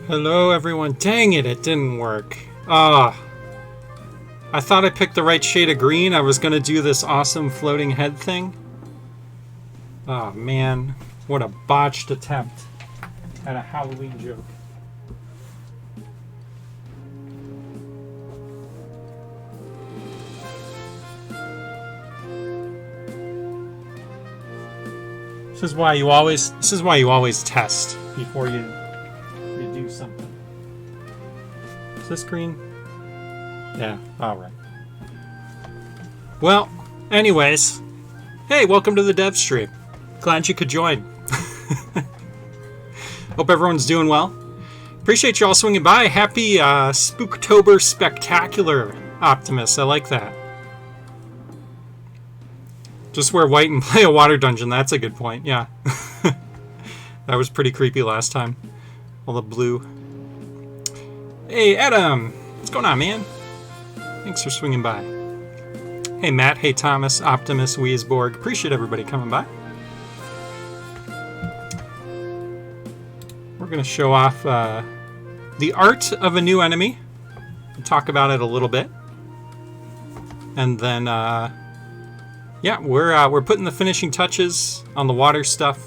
Hello everyone. Dang it, it didn't work. I thought I picked the right shade of green. I was going to do this awesome floating head thing. Oh man, what a botched attempt at a Halloween joke. This is why you always test before you do something. Is this green? Yeah, alright. Well, anyways, hey, welcome to the dev stream. Glad you could join. Hope everyone's doing well. Appreciate you all swinging by. Happy Spooktober Spectacular, Optimus. I like that. Just wear white and play a water dungeon. That's a good point, yeah. That was pretty creepy last time. All the blue. Hey, Adam! What's going on, man? Thanks for swinging by. Hey, Matt. Hey, Thomas, Optimus, Weisborg. Appreciate everybody coming by. We're going to show off the art of a new enemy. We'll talk about it a little bit. And then, yeah, we're putting the finishing touches on the water stuff.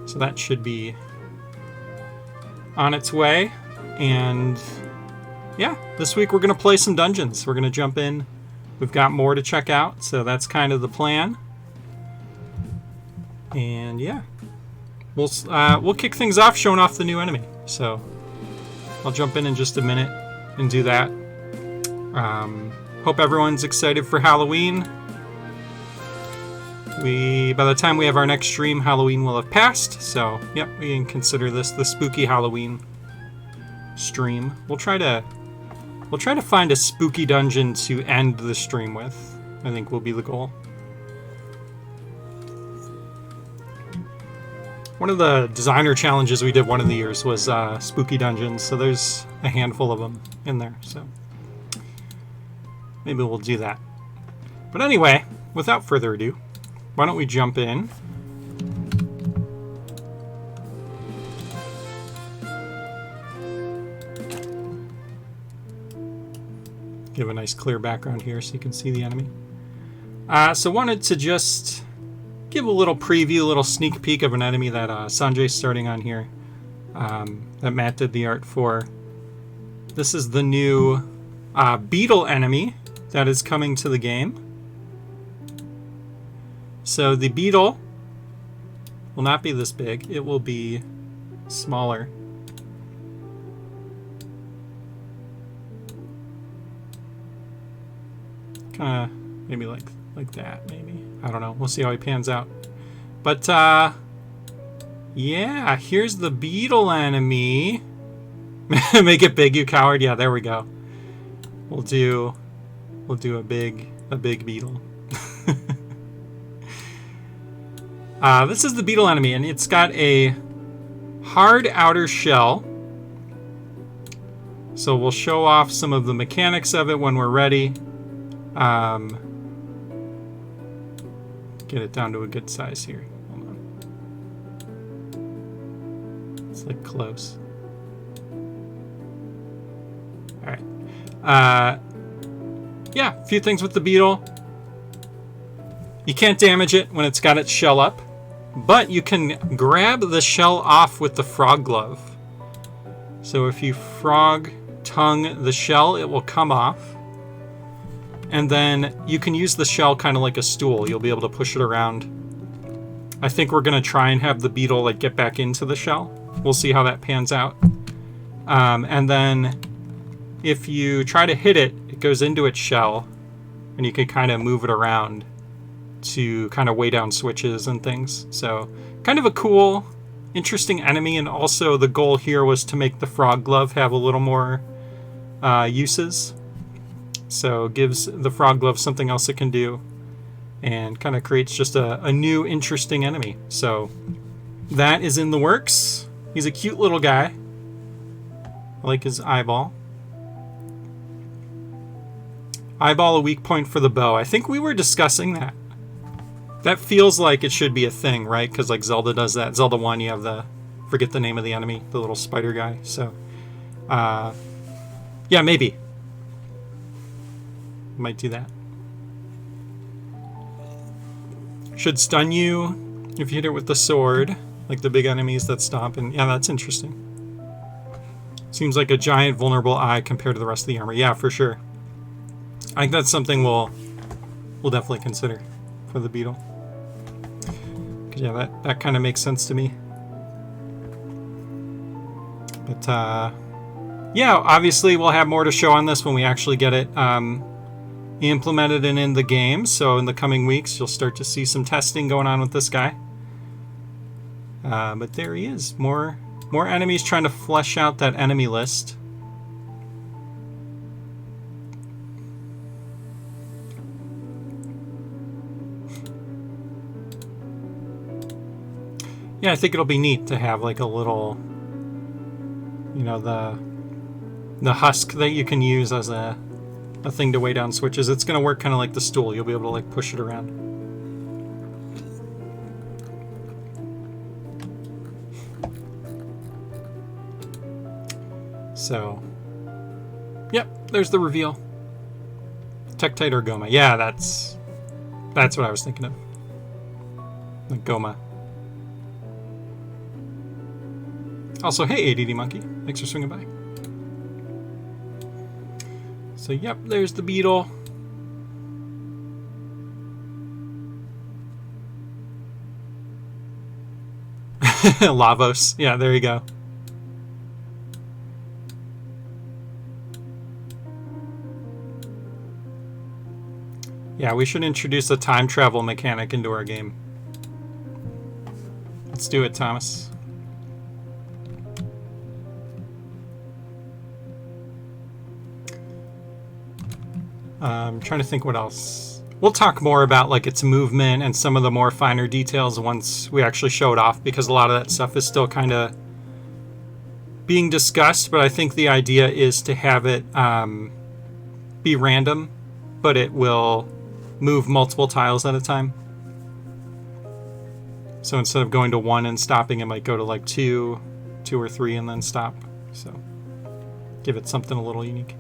So that should be on its way. And yeah, this week we're going to play some dungeons. We're going to jump in. We've got more to check out, so that's kind of the plan. And yeah, we'll kick things off showing off the new enemy. So I'll jump in just a minute and do that. Hope everyone's excited for Halloween. By the time we have our next stream, Halloween will have passed. So yep, we can consider this the spooky Halloween stream. We'll try to find a spooky dungeon to end the stream with. I think will be the goal. One of the designer challenges we did one of the years was spooky dungeons, so there's a handful of them in there, so maybe we'll do that. But anyway, without further ado, why don't we jump in? Give a nice clear background here so you can see the enemy. So wanted to just give a little preview, a little sneak peek of an enemy that Sanjay's starting on here, that Matt did the art for. This is the new beetle enemy that is coming to the game. So the beetle will not be this big, it will be smaller. Kind of maybe like that, maybe. I don't know. We'll see how he pans out. But yeah, here's the beetle enemy. Make it big, you coward. Yeah, there we go. We'll do a big beetle. This is the beetle enemy, and it's got a hard outer shell. So we'll show off some of the mechanics of it when we're ready. Get it down to a good size here. Hold on. It's like close. All right. Yeah, a few things with the beetle. You can't damage it when it's got its shell up, but you can grab the shell off with the frog glove. So if you frog tongue the shell, it will come off. And then you can use the shell kind of like a stool. You'll be able to push it around. I think we're going to try and have the beetle like get back into the shell. We'll see how that pans out. And then if you try to hit it, it goes into its shell. And you can kind of move it around to kind of weigh down switches and things. So kind of a cool, interesting enemy. And also the goal here was to make the frog glove have a little more uses. So gives the frog glove something else it can do, and kind of creates just a new interesting enemy. So that is in the works. He's a cute little guy. I like his eyeball. Eyeball a weak point for the bow. I think we were discussing that. That feels like it should be a thing, right? Because like Zelda does that. Zelda 1, you have the forget the name of the enemy, the little spider guy. So, yeah, maybe. Might do that. Should stun you if you hit it with the sword, like the big enemies that stomp. And yeah, that's interesting. Seems like a giant vulnerable eye compared to the rest of the armor. Yeah, for sure. I think that's something we'll definitely consider for the beetle. Yeah, that kind of makes sense to me. But yeah, obviously we'll have more to show on this when we actually get it implemented and in the game. So in the coming weeks, you'll start to see some testing going on with this guy. But there he is. More enemies trying to flesh out that enemy list. Yeah, I think it'll be neat to have like a little, you know, the husk that you can use as a thing to weigh down switches. It's going to work kind of like the stool. You'll be able to like push it around. So, yep, there's the reveal. Tektite or Goma. Yeah, that's what I was thinking of. Like Goma. Also, hey, ADD Monkey. Thanks for swinging by. So, yep, there's the beetle. Lavos. Yeah, there you go. Yeah, we should introduce a time travel mechanic into our game. Let's do it, Thomas. I'm trying to think what else. We'll talk more about like its movement and some of the more finer details once we actually show it off, because a lot of that stuff is still kind of being discussed. But I think the idea is to have it be random, but it will move multiple tiles at a time. So instead of going to 1 and stopping, it might go to like 2 or 3 and then stop. So give it something a little unique.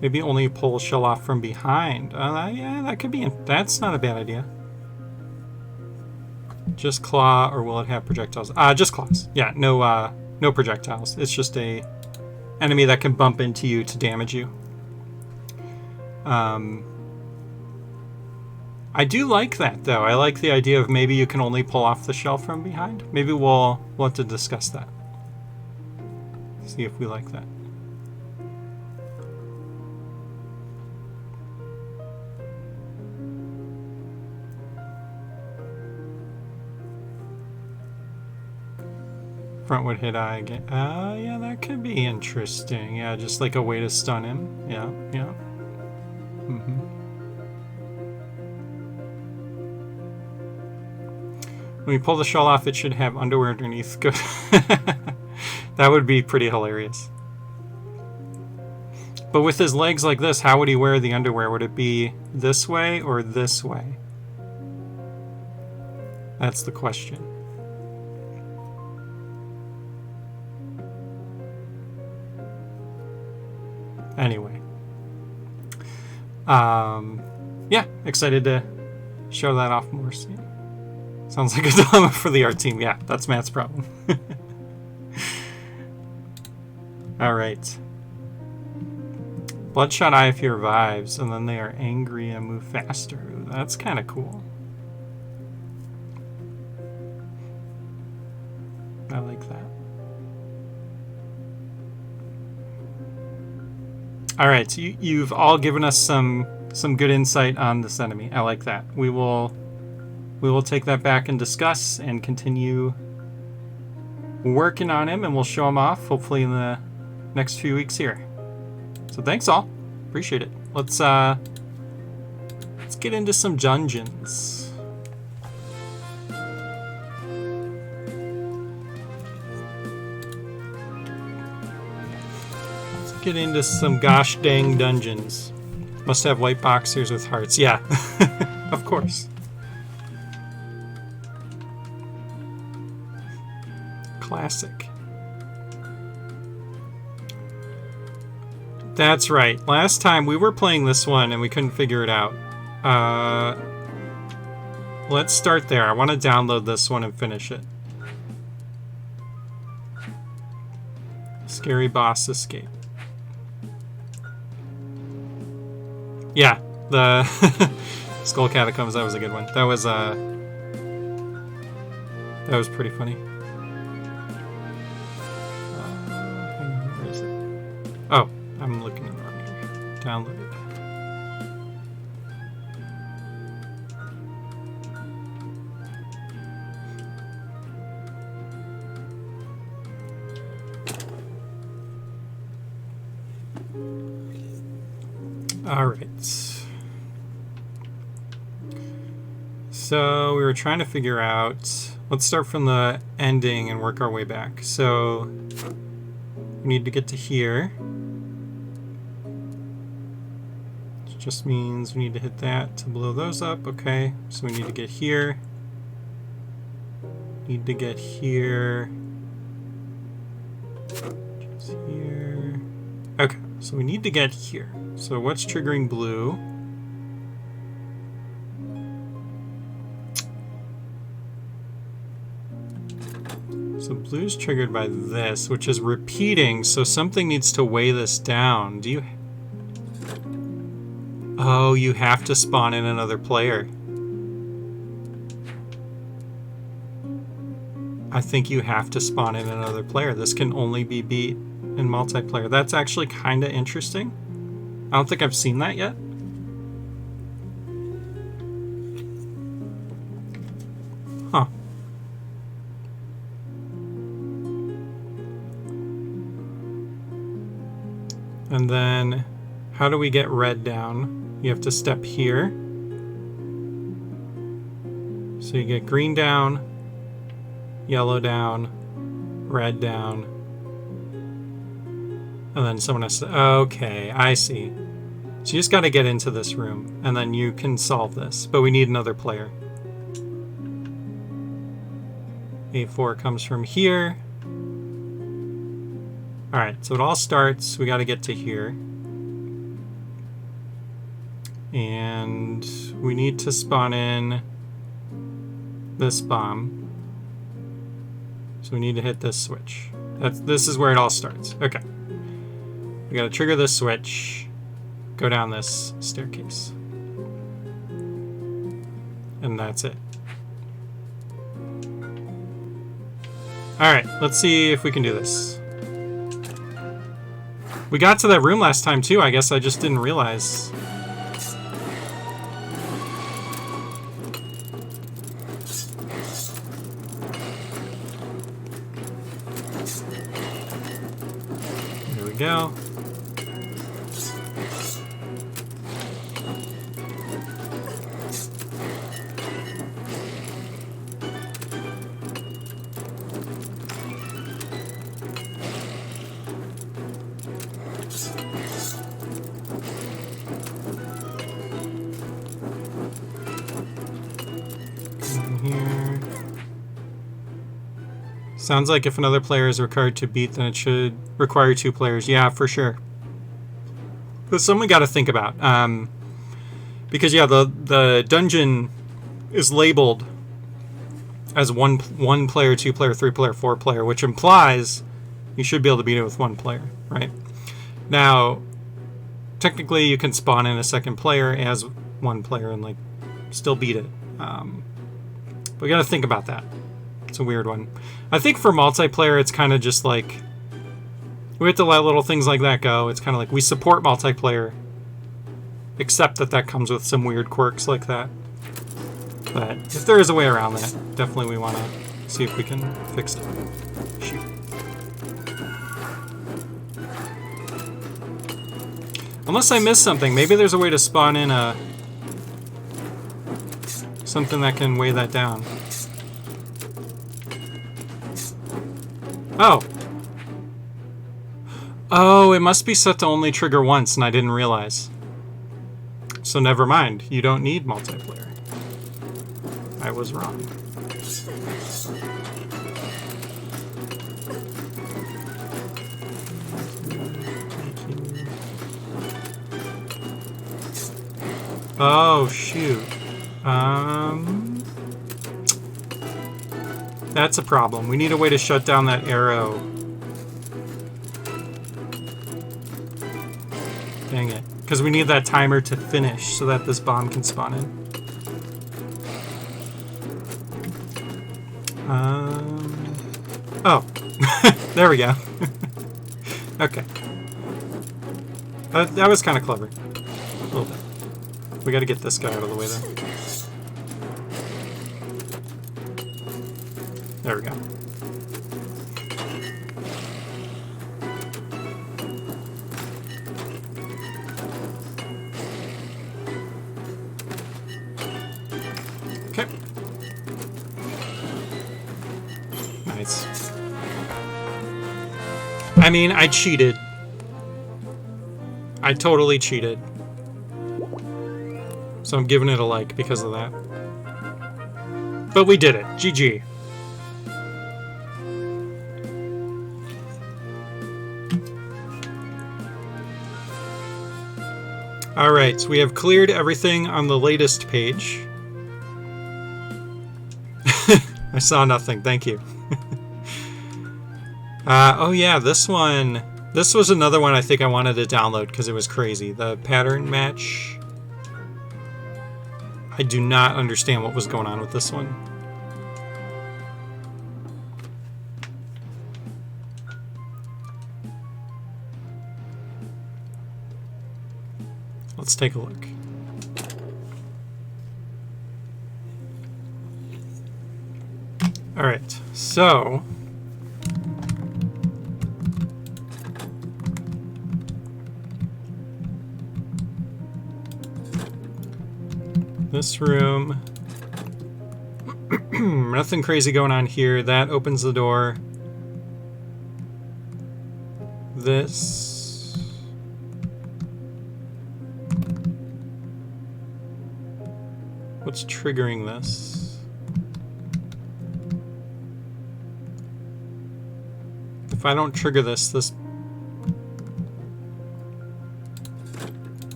Maybe only pull shell off from behind. Yeah, that could be. That's not a bad idea. Just claw, or will it have projectiles? Just claws. Yeah, no projectiles. It's just a enemy that can bump into you to damage you. I do like that though. I like the idea of maybe you can only pull off the shell from behind. Maybe we'll have to discuss that. See if we like that. Frontwood hit eye again. Yeah, that could be interesting. Yeah, just like a way to stun him. Yeah. Mm-hmm. When we pull the shell off, it should have underwear underneath. Good. That would be pretty hilarious. But with his legs like this, how would he wear the underwear? Would it be this way or this way? That's the question. Anyway, yeah, excited to show that off more soon. Sounds like a dilemma for the art team. Yeah, that's Matt's problem. All right. Bloodshot Eye if he revives, and then they are angry and move faster. That's kind of cool. I like that. All right, so you've all given us some good insight on this enemy. I like that. We will take that back and discuss and continue working on him, and we'll show him off hopefully in the next few weeks here. So thanks all, appreciate it. Let's get into some dungeons. Get into some gosh dang dungeons. Must have white boxers with hearts. Yeah, of course. Classic. That's right. Last time we were playing this one and we couldn't figure it out. Let's start there. I want to download this one and finish it. Scary Boss Escape. Yeah, the Skull Catacombs, that was a good one. That was pretty funny. Where is it? Oh, I'm looking at the wrong area. Download it. All right. So we were trying to figure out, let's start from the ending and work our way back. So we need to get to here. Which just means we need to hit that to blow those up. Okay, so we need to get here. Need to get here. Just here. Okay, so we need to get here. So what's triggering blue? So blue's triggered by this, which is repeating, so something needs to weigh this down. Do you... Oh, you have to spawn in another player. I think you have to spawn in another player. This can only be beat in multiplayer. That's actually kind of interesting. I don't think I've seen that yet. Huh. And then, how do we get red down? You have to step here. So you get green down, yellow down, red down. And then someone has to... Okay, I see. So you just got to get into this room, and then you can solve this. But we need another player. A4 comes from here. Alright, so it all starts. We got to get to here. And we need to spawn in this bomb. So we need to hit this switch. This is where it all starts. Okay. We gotta trigger this switch, go down this staircase. And that's it. Alright, let's see if we can do this. We got to that room last time too, I guess I just didn't realize. Here we go. Here. Sounds like if another player is required to beat, then it should require 2 players. Yeah, for sure. That's something we got to think about. Because yeah, the dungeon is labeled as one player, 2 player, 3 player, 4 player, which implies you should be able to beat it with 1 player, right? Now, technically, you can spawn in a second player as 1 player and like still beat it. But we got to think about that. It's a weird one. I think for multiplayer, it's kind of just like we have to let little things like that go. It's kind of like we support multiplayer, except that comes with some weird quirks like that. But if there is a way around that, definitely we want to see if we can fix it. Shoot. Unless I missed something, maybe there's a way to spawn in something that can weigh that down. Oh. Oh, it must be set to only trigger once, and I didn't realize. So never mind. You don't need multiplayer. I was wrong. Oh, shoot. That's a problem. We need a way to shut down that arrow. Dang it. Because we need that timer to finish so that this bomb can spawn in. Oh. There we go. Okay. That was kind of clever. A little bit. We gotta get this guy out of the way, though. There we go. Okay. Nice. I mean, I cheated. I totally cheated. So I'm giving it a like because of that. But we did it. GG. Alright, so we have cleared everything on the latest page. I saw nothing, thank you. Oh yeah, this one. This was another one I think I wanted to download because it was crazy. The pattern match. I do not understand what was going on with this one. Let's take a look. All right, so this room, nothing crazy going on here. That opens the door. This. What's triggering this? If I don't trigger this,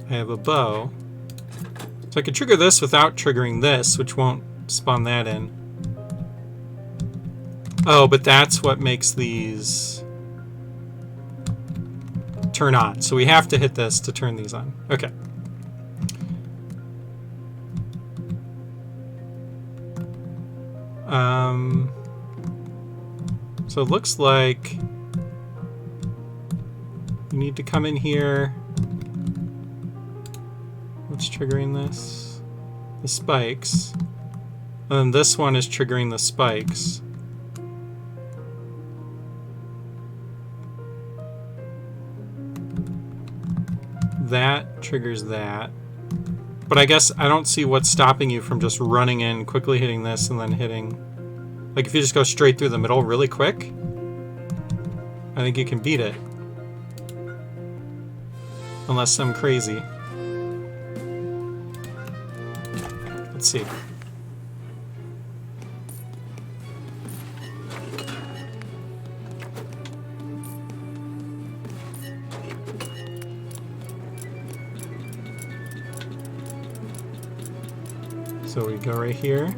I have a bow. So I could trigger this without triggering this, which won't spawn that in. Oh, but that's what makes these turn on. So we have to hit this to turn these on. Okay. So it looks like you need to come in here. What's triggering this? The spikes. And then this one is triggering the spikes. That triggers that. But I guess I don't see what's stopping you from just running in, quickly hitting this, and then hitting... Like, if you just go straight through the middle really quick, I think you can beat it. Unless I'm crazy. Let's see. So we go right here.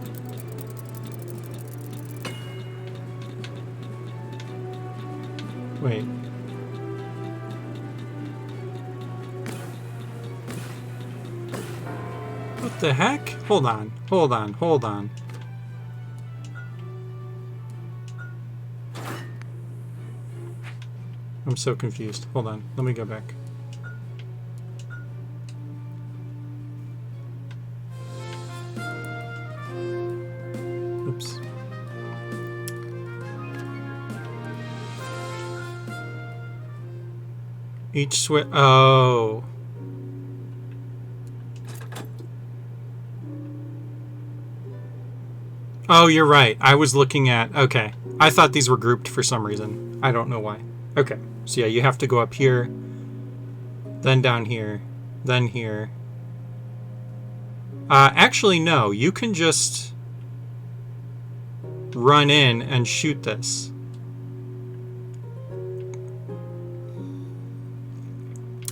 Wait. What the heck? Hold on, hold on, hold on. I'm so confused. Hold on, let me go back. Oops. Each switch. Oh. Oh, you're right. I was looking at. Okay. I thought these were grouped for some reason. I don't know why. Okay. So yeah, you have to go up here, then down here, then here. Actually, no. You can just run in and shoot this.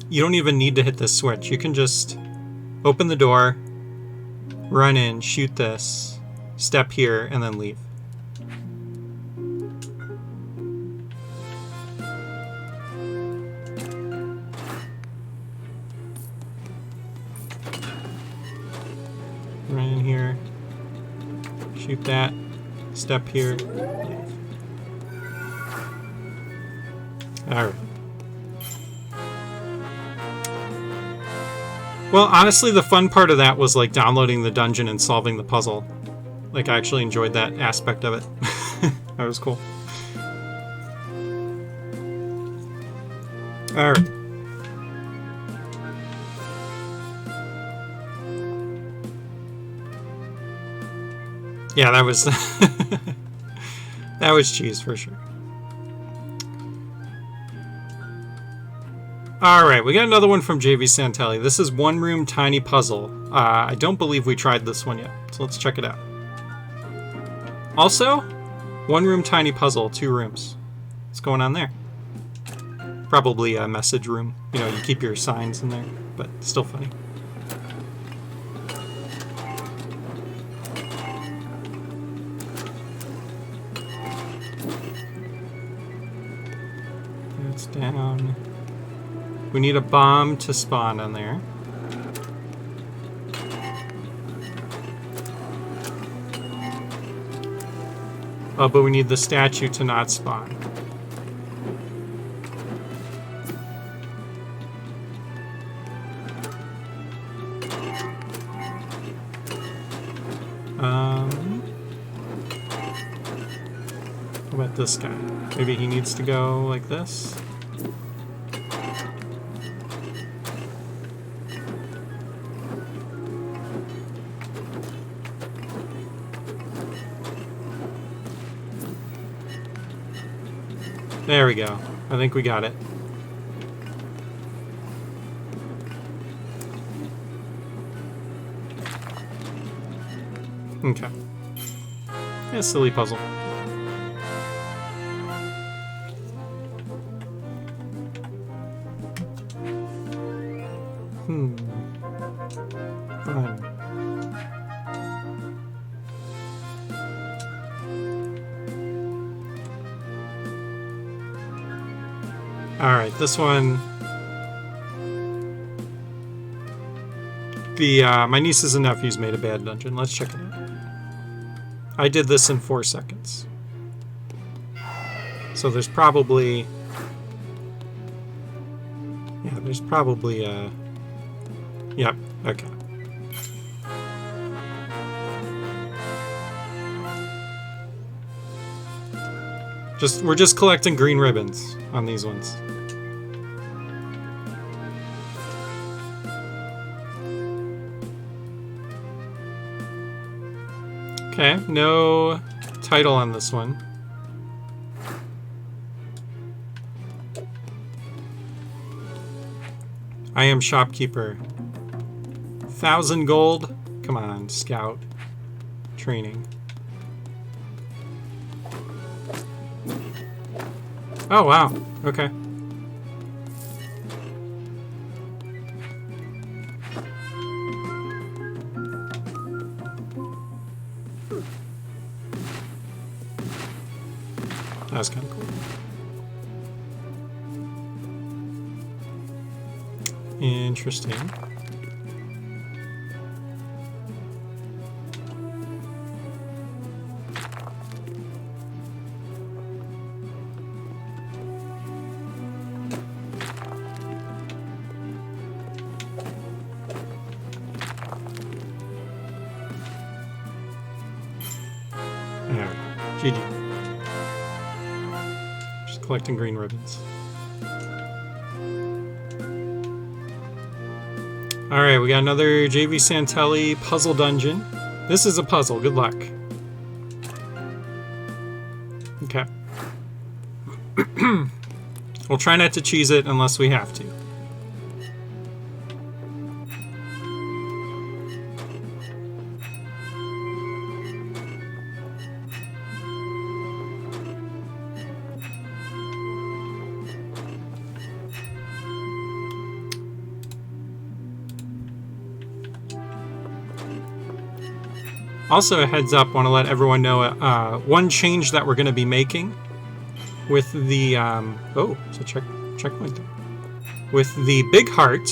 You don't even need to hit this switch. You can just Open the door, run in, shoot this, step here, and then leave. Run in here, shoot that, step here, leave. Alright. Well, honestly, the fun part of that was like downloading the dungeon and solving the puzzle. Like, I actually enjoyed that aspect of it. That was cool. Alright. Yeah, that was that was cheese for sure. Alright, we got another one from JV Santelli. This is One Room Tiny Puzzle. I don't believe we tried this one yet, so let's check it out. Also, One Room Tiny Puzzle, 2 rooms. What's going on there? Probably a message room. You know, you keep your signs in there, but still funny. It's down. We need a bomb to spawn on there. Oh, but we need the statue to not spawn. What about this guy? Maybe he needs to go like this? There we go. I think we got it. Okay. Yeah, silly puzzle. Fun. Alright, this one... my nieces and nephews made a bad dungeon. Let's check it out. I did this in 4 seconds. So there's probably... Yeah, there's probably a... Yep, okay. We're just collecting green ribbons on these ones. Okay, no title on this one. I am shopkeeper. 1,000 gold? Come on, scout. Training. Oh, wow. Okay. That's kind of cool. Interesting. Alright, GG. Just collecting green ribbons. Alright, we got another JV Santelli puzzle dungeon. This is a puzzle, good luck. Okay. We'll try not to cheese it unless we have to. Also, a heads up, want to let everyone know one change that we're going to be making with the it's a checkpoint there. With the big heart.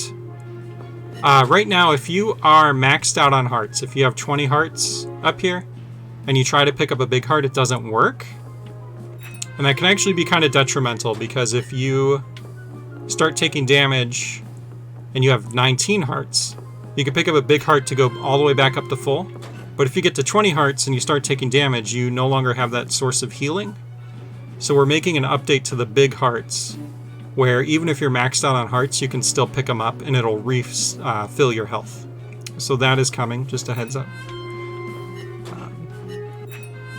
Right now, if you are maxed out on hearts, if you have 20 hearts up here and you try to pick up a big heart, it doesn't work. And that can actually be kind of detrimental, because if you start taking damage and you have 19 hearts, you can pick up a big heart to go all the way back up to full. But if you get to 20 hearts and you start taking damage, you no longer have that source of healing. So we're making an update to the big hearts, where even if you're maxed out on hearts, you can still pick them up and it'll refill your health. So that is coming, just a heads up.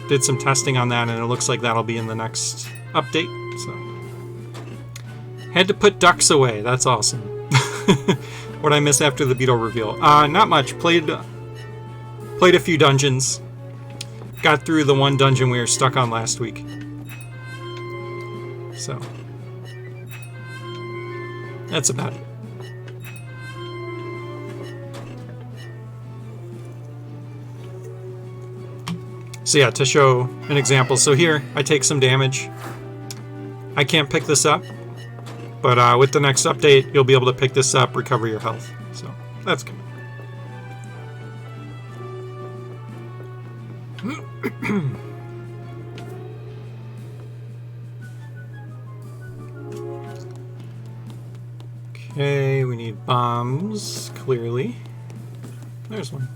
Did some testing on that, and it looks like that'll be in the next update. So had to put ducks away. That's awesome. What I miss after the beetle reveal? Not much. Played a few dungeons. Got through the one dungeon we were stuck on last week. So that's about it. So yeah, to show an example. So here, I take some damage. I can't pick this up, but with the next update, you'll be able to pick this up, recover your health. So that's good. Okay, we need bombs, clearly. There's one.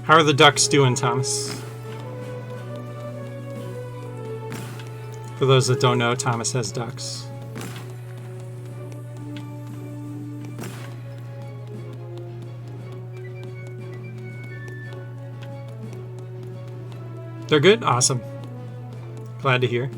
How are the ducks doing, Thomas? For those that don't know, Thomas has ducks. They're good? Awesome. Glad to hear.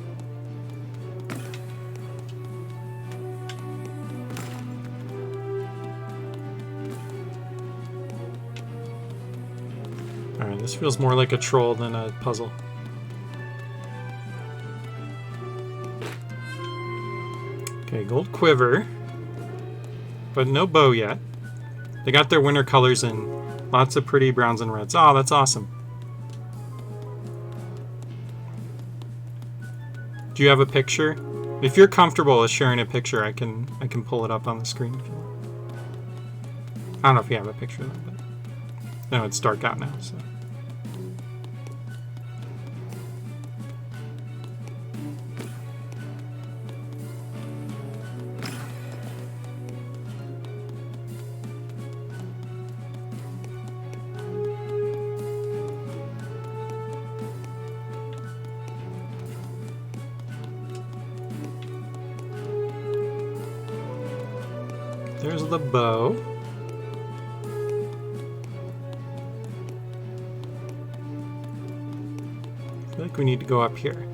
Alright, this feels more like a troll than a puzzle. Okay, gold quiver. But no bow yet. They got their winter colors in. Lots of pretty browns and reds. Oh, that's awesome. Do you have a picture? If you're comfortable with sharing a picture, I can pull it up on the screen if you want. I don't know if you have a picture of that, but no, it's dark out now, so. There's the bow. I feel like we need to go up here.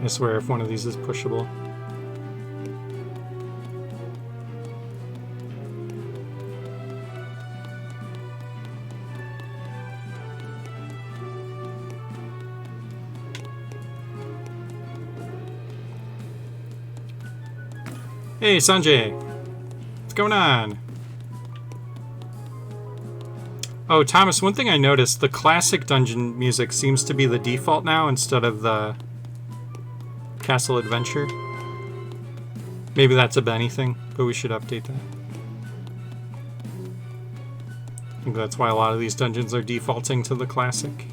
I swear if one of these is pushable. Hey, Sanjay. What's going on? Oh, Thomas, one thing I noticed, the classic dungeon music seems to be the default now instead of the Castle Adventure. Maybe that's a Benny thing, but we should update that. I think that's why a lot of these dungeons are defaulting to the classic.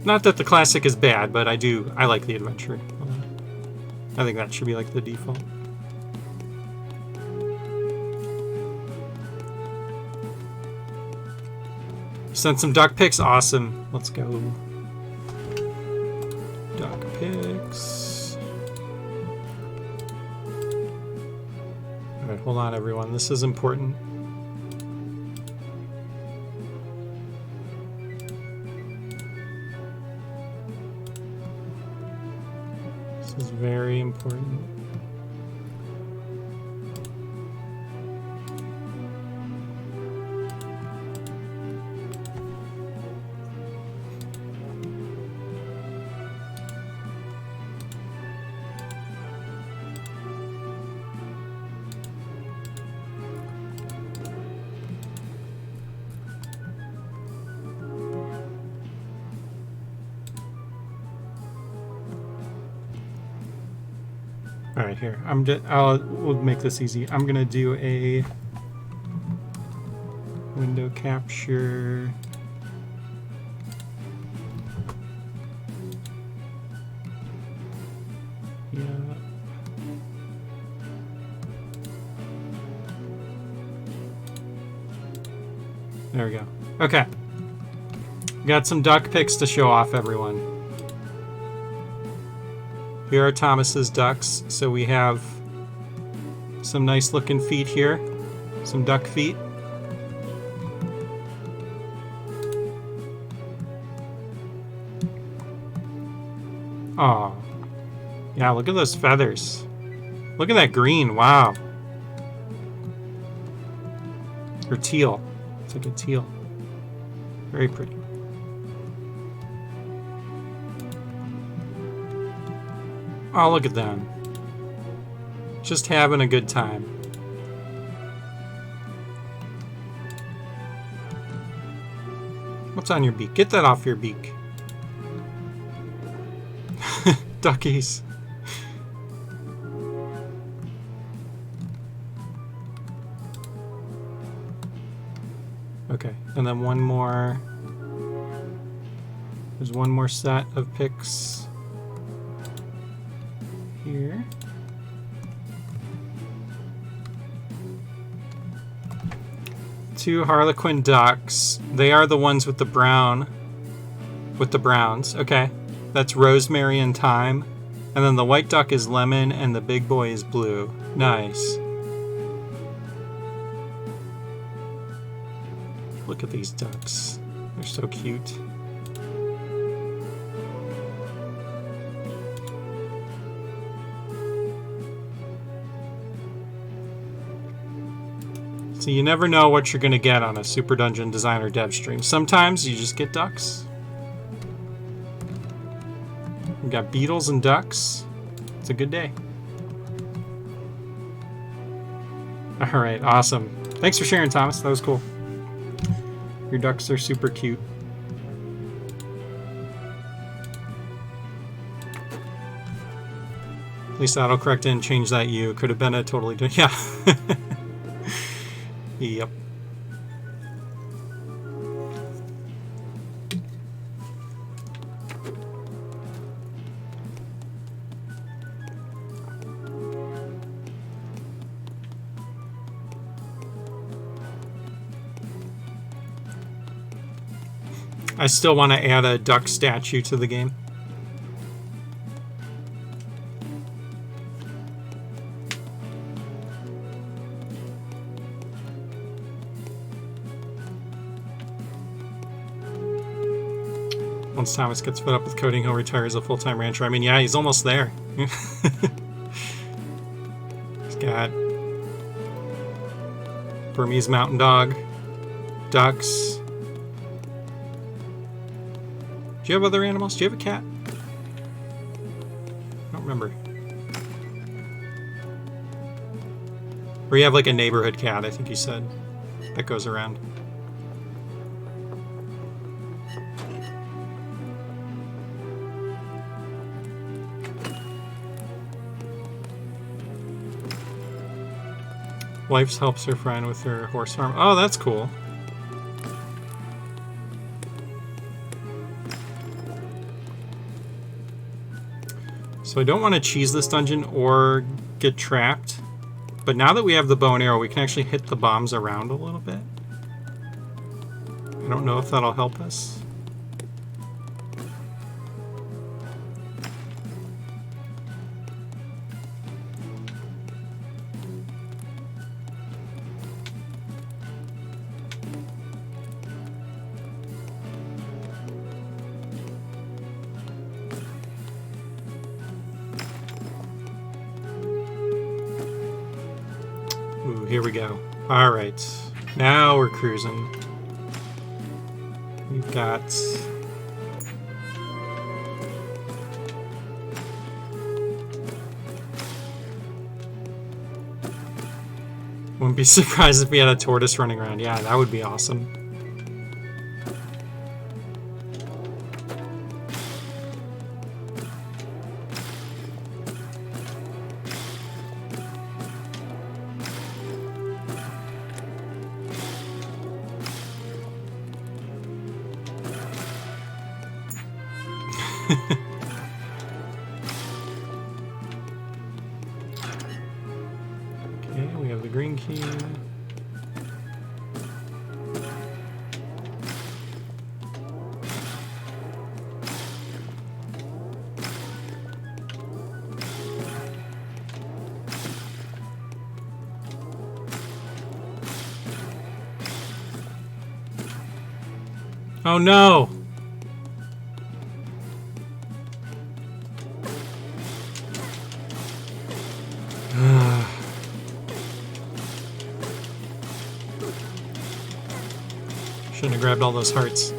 Not that the classic is bad, but I like the adventure. I think that should be like the default. Sent some duck pics. Awesome. Let's go. picks. All right, hold on, everyone. This is important. This is very important. All right, here. We'll make this easy. I'm gonna do a window capture. Yeah. There we go. Okay. Got some duck pics to show off, everyone. Here are Thomas's ducks. So we have some nice looking feet here. Some duck feet. Oh. Yeah, look at those feathers. Look at that green. Wow. Or teal. It's like a teal. Very pretty. Oh, look at them. Just having a good time. What's on your beak? Get that off your beak. Duckies. Okay, and then one more. There's one more set of pics here. Two Harlequin ducks. They are the ones with the brown. With the browns. Okay. That's Rosemary and Thyme. And then the white duck is Lemon and the big boy is Blue. Nice. Look at these ducks. They're so cute. So you never know what you're going to get on a Super Dungeon Designer dev stream. Sometimes you just get ducks. We got beetles and ducks. It's a good day. All right, awesome. Thanks for sharing, Thomas. That was cool. Your ducks are super cute. At least autocorrect didn't change that U. Could have been a totally different. Yeah. Yep. I still want to add a duck statue to the game. Once Thomas gets fed up with coding, he'll retire as a full-time rancher. I mean, yeah, he's almost there. He's got Burmese mountain dog, ducks. Do you have other animals? Do you have a cat? I don't remember. Or you have like a neighborhood cat, I think you said, that goes around. Wife helps her friend with her horse farm. Oh, that's cool. So I don't want to cheese this dungeon or get trapped. But now that we have the bow and arrow, we can actually hit the bombs around a little bit. I don't know if that'll help us. here we go. All right, now we're cruising. We've got... Wouldn't be surprised if we had a tortoise running around. Yeah, that would be awesome. Okay, we have the green key. Oh no! Shouldn't have grabbed all those hearts.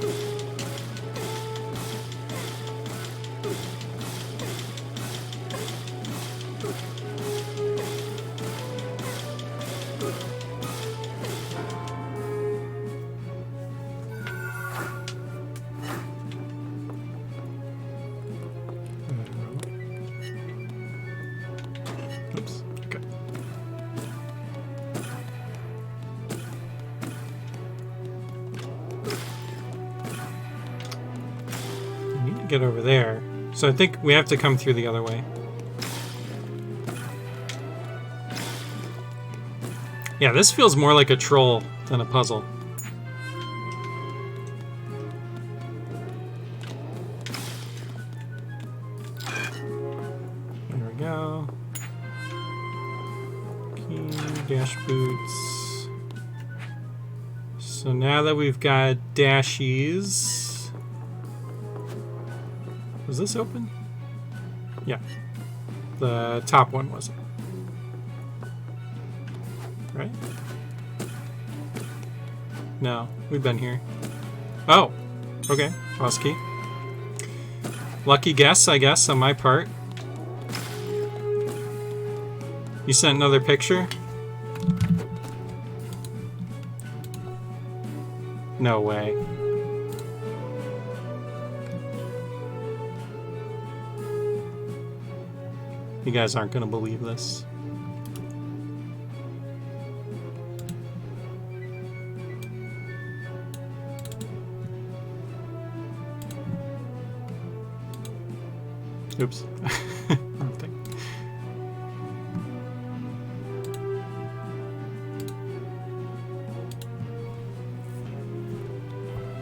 Oops. Okay. We need to get over there. So I think we have to come through the other way. Yeah, this feels more like a troll than a puzzle. There we go. Key, dash boots. So now that we've got dashies... Was this open? Yeah. The top one wasn't. Right? No, we've been here. Oh! Okay, house key. Lucky guess, I guess, on my part. You sent another picture? No way. You guys aren't gonna believe this. Oops. Wrong thing.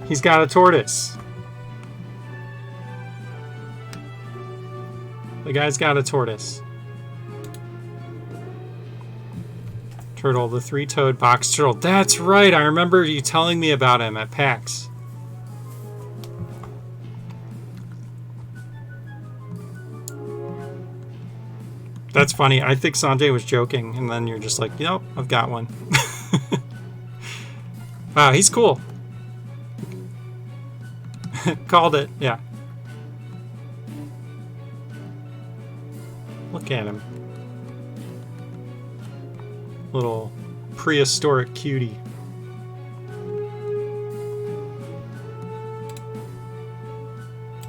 He's got a tortoise. The guy's got a tortoise. Turtle, the three-toed box turtle. That's right, I remember you telling me about him at PAX. That's funny. I think Sanjay was joking, and then you're just like, yep, I've got one. Wow, he's cool. Called it, yeah. Look at him. Little prehistoric cutie.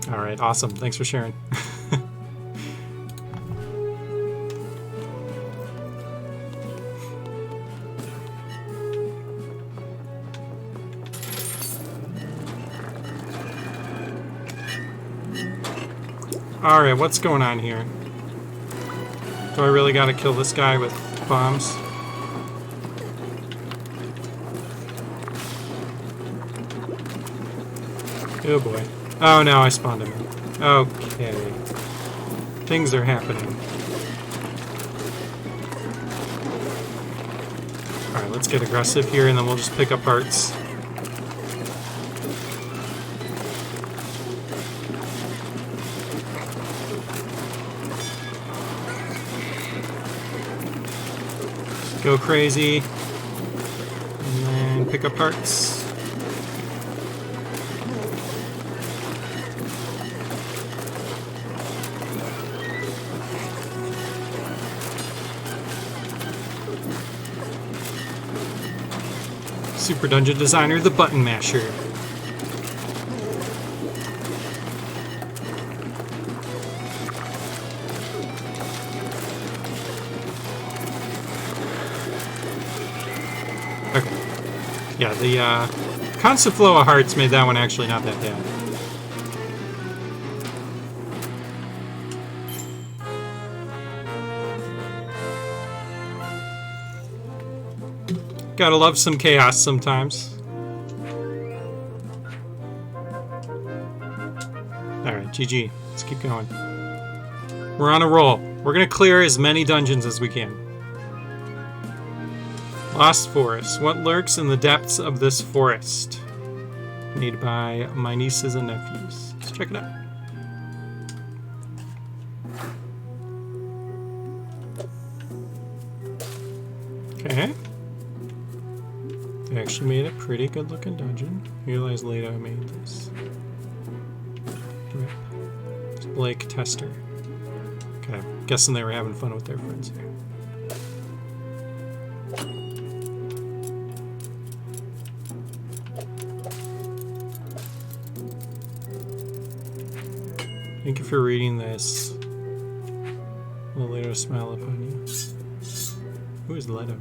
Alright, awesome. Thanks for sharing. Alright, what's going on here? Do I really gotta kill this guy with bombs? Oh boy. Oh no, I spawned him in. Okay. Things are happening. Alright, let's get aggressive here and then we'll just pick up hearts. Go crazy. And then pick up hearts. Super Dungeon Designer, the button masher. Okay. Yeah, the constant flow of hearts made that one actually not that bad. Gotta love some chaos sometimes. Alright, GG. Let's keep going. We're on a roll. We're gonna clear as many dungeons as we can. Lost Forest. What lurks in the depths of this forest? Made by my nieces and nephews. Let's check it out. Okay. They actually made a pretty good looking dungeon. I realized later I made this. Rip. It's Blake Tester. Okay, I'm guessing they were having fun with their friends here. Thank you for reading this. Will Leto smile upon you? Who is Leto?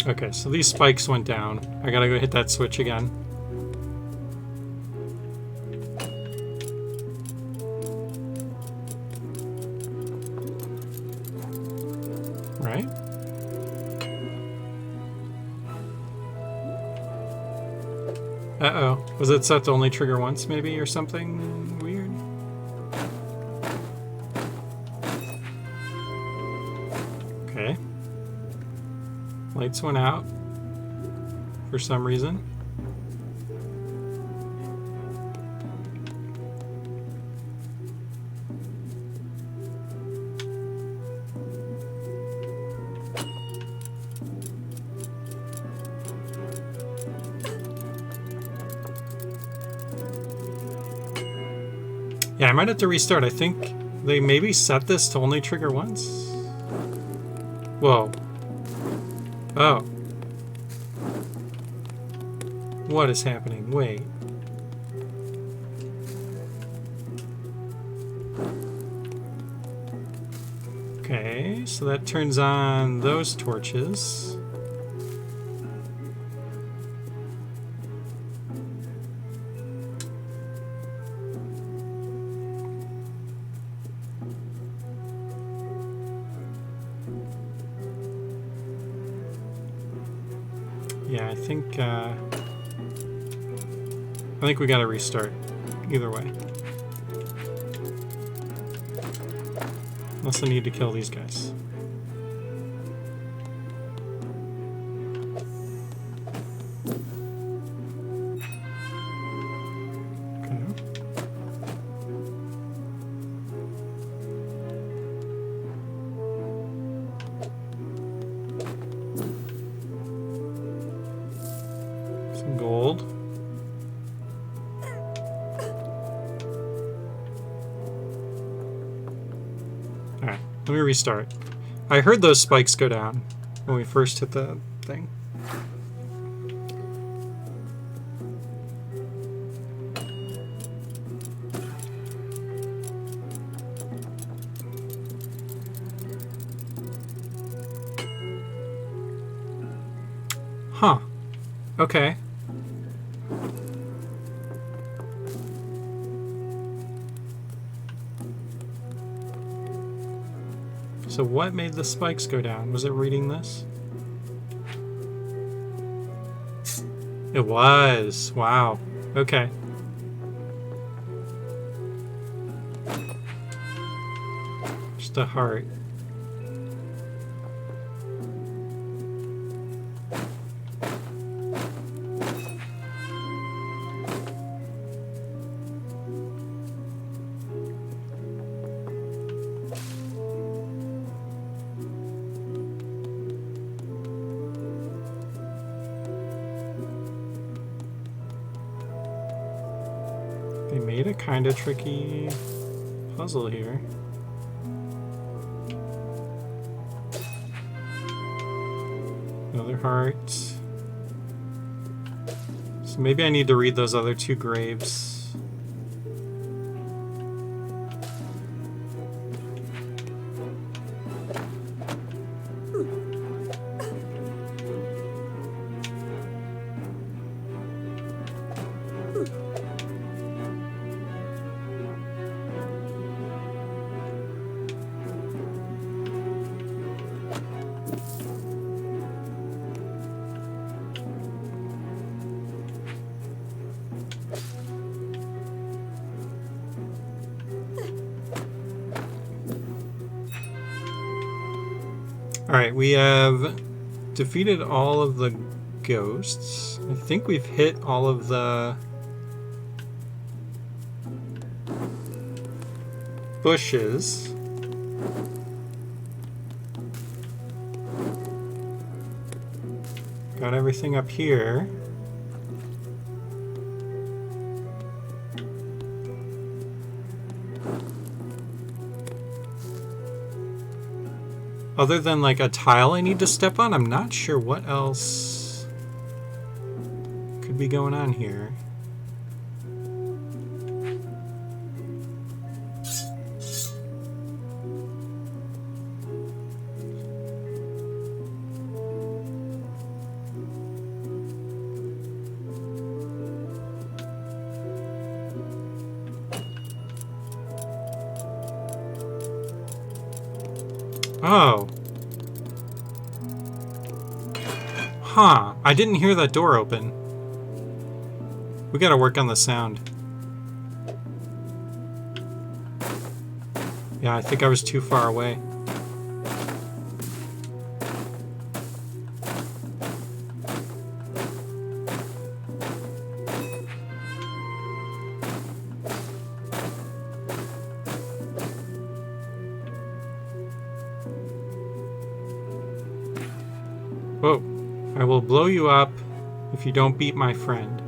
Okay, so these spikes went down. I gotta go hit that switch again. Right? Uh-oh. Was it set to only trigger once, maybe, or something weird? Okay. Lights went out for some reason. Yeah, I might have to restart. I think they maybe set this to only trigger once. Whoa. Oh. What is happening? Wait. Okay, so that turns on those torches. Yeah, I think we gotta restart. Either way. Unless I need to kill these guys. Gold. Alright, let me restart. I heard those spikes go down when we first hit the thing. Huh. Okay. So what made the spikes go down? Was it reading this? It was. Wow. Okay. Just a heart. made a kind of tricky puzzle here. Another heart. So maybe I need to read those other 2 graves. Alright, we have defeated all of the ghosts. I think we've hit all of the bushes. Got everything up here. Other than like a tile I need to step on, I'm not sure what else could be going on here. Oh. Huh. I didn't hear that door open. We gotta work on the sound. Yeah, I think I was too far away. Whoa. I will blow you up if you don't beat my friend.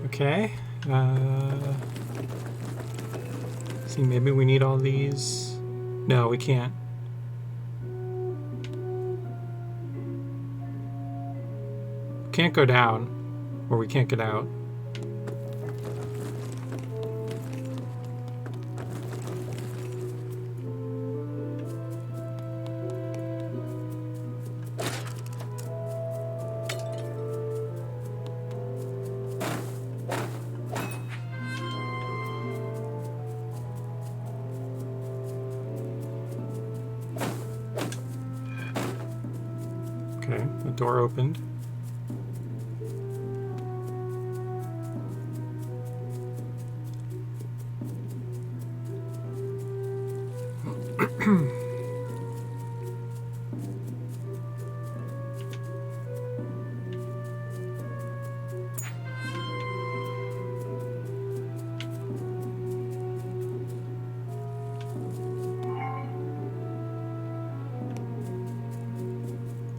Okay. See, maybe we need all these. No, we can't. Can't go down, or we can't get out. Okay, the door opened.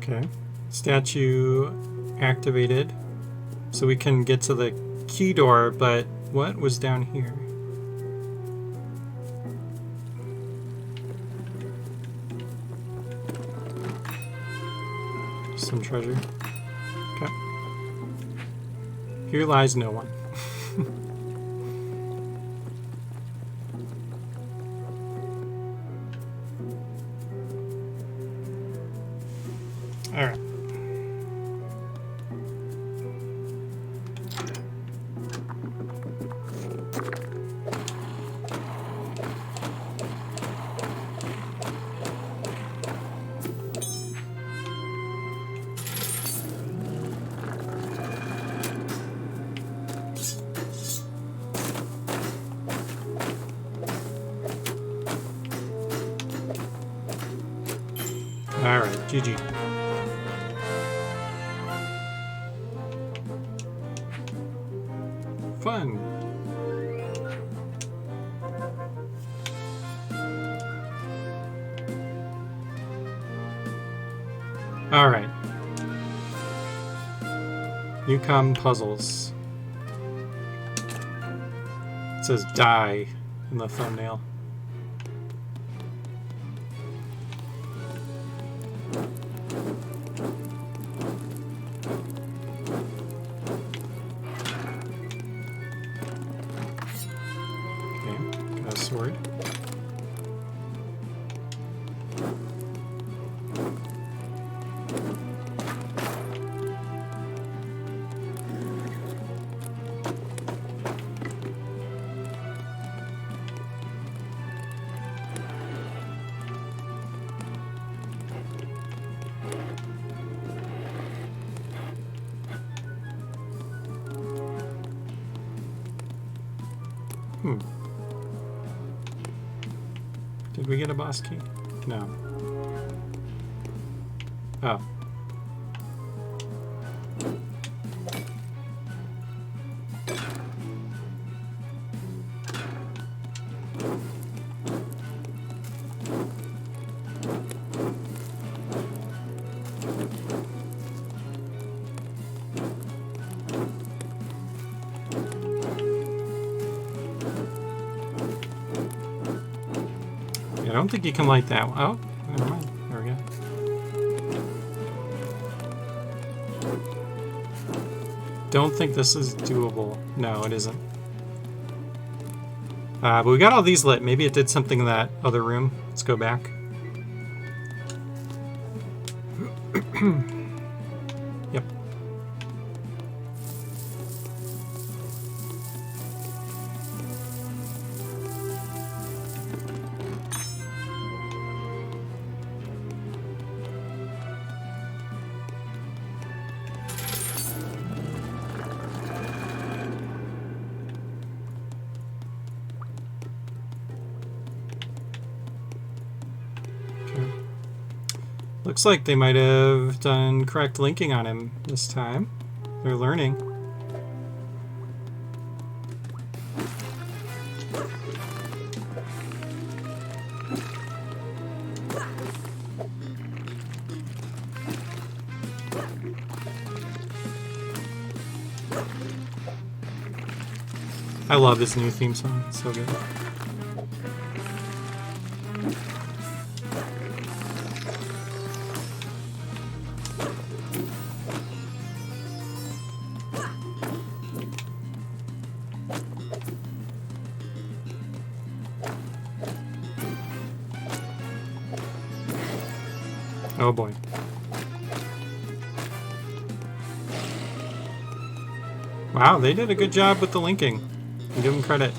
Okay, statue activated, so we can get to the key door, but what was down here? Some treasure. Okay. Here lies no one. All right. GG. Fun. All right. Yukon puzzles. It says die in the thumbnail. Okay, got a sword. Did we get a boss key? No. Oh. I don't think you can light that one. Oh, never mind. There we go. Don't think this is doable. No, it isn't. But we got all these lit. Maybe it did something in that other room. Let's go back. Yep. Looks like they might have done correct linking on him this time. They're learning. I love this new theme song. It's so good. Oh boy. Wow, they did a good job with the linking. I'll give them credit.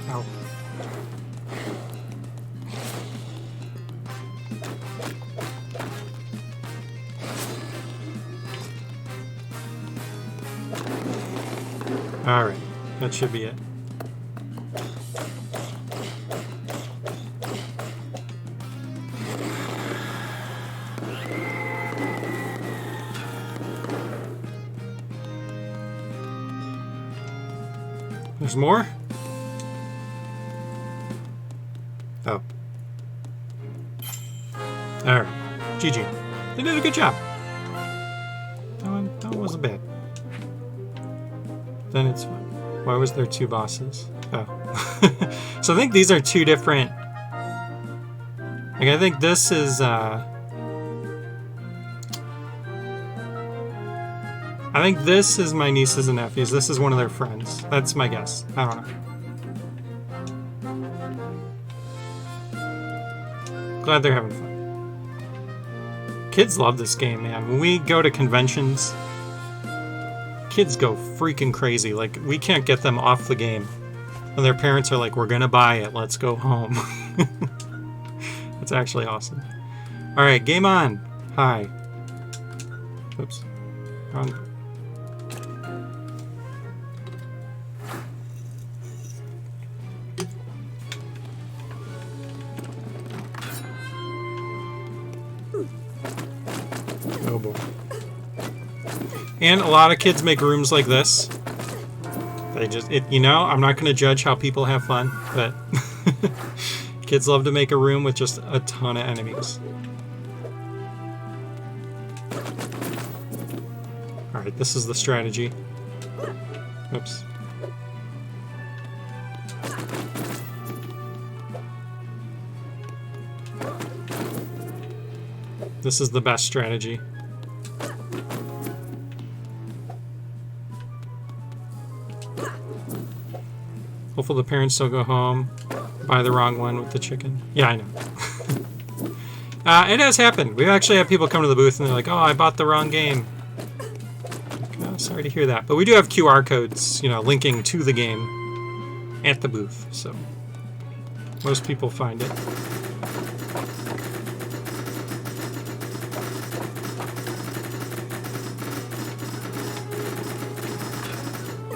Ow. All right, that should be it. There's more? Oh. Alright. GG. They did a good job. That wasn't bad. Then it's fine. Why was there 2 bosses? Oh. So I think these are 2 different... Like, I think this is, I think this is my nieces and nephews. This is one of their friends. That's my guess. I don't know. Glad they're having fun. Kids love this game, man. When we go to conventions, kids go freaking crazy. Like, we can't get them off the game. And their parents are like, we're gonna buy it. Let's go home. That's actually awesome. Alright, game on. Hi. Oops. Wrong. Oh boy. And a lot of kids make rooms like this. They just, you know, I'm not going to judge how people have fun, but kids love to make a room with just a ton of enemies. Alright, this is the strategy. Oops. This is the best strategy. Hopefully the parents still go home, buy the wrong one with the chicken. Yeah, I know. It has happened. We've actually had people come to the booth and they're like, oh, I bought the wrong game. Like, oh, sorry to hear that. But we do have QR codes, you know, linking to the game at the booth, so most people find it.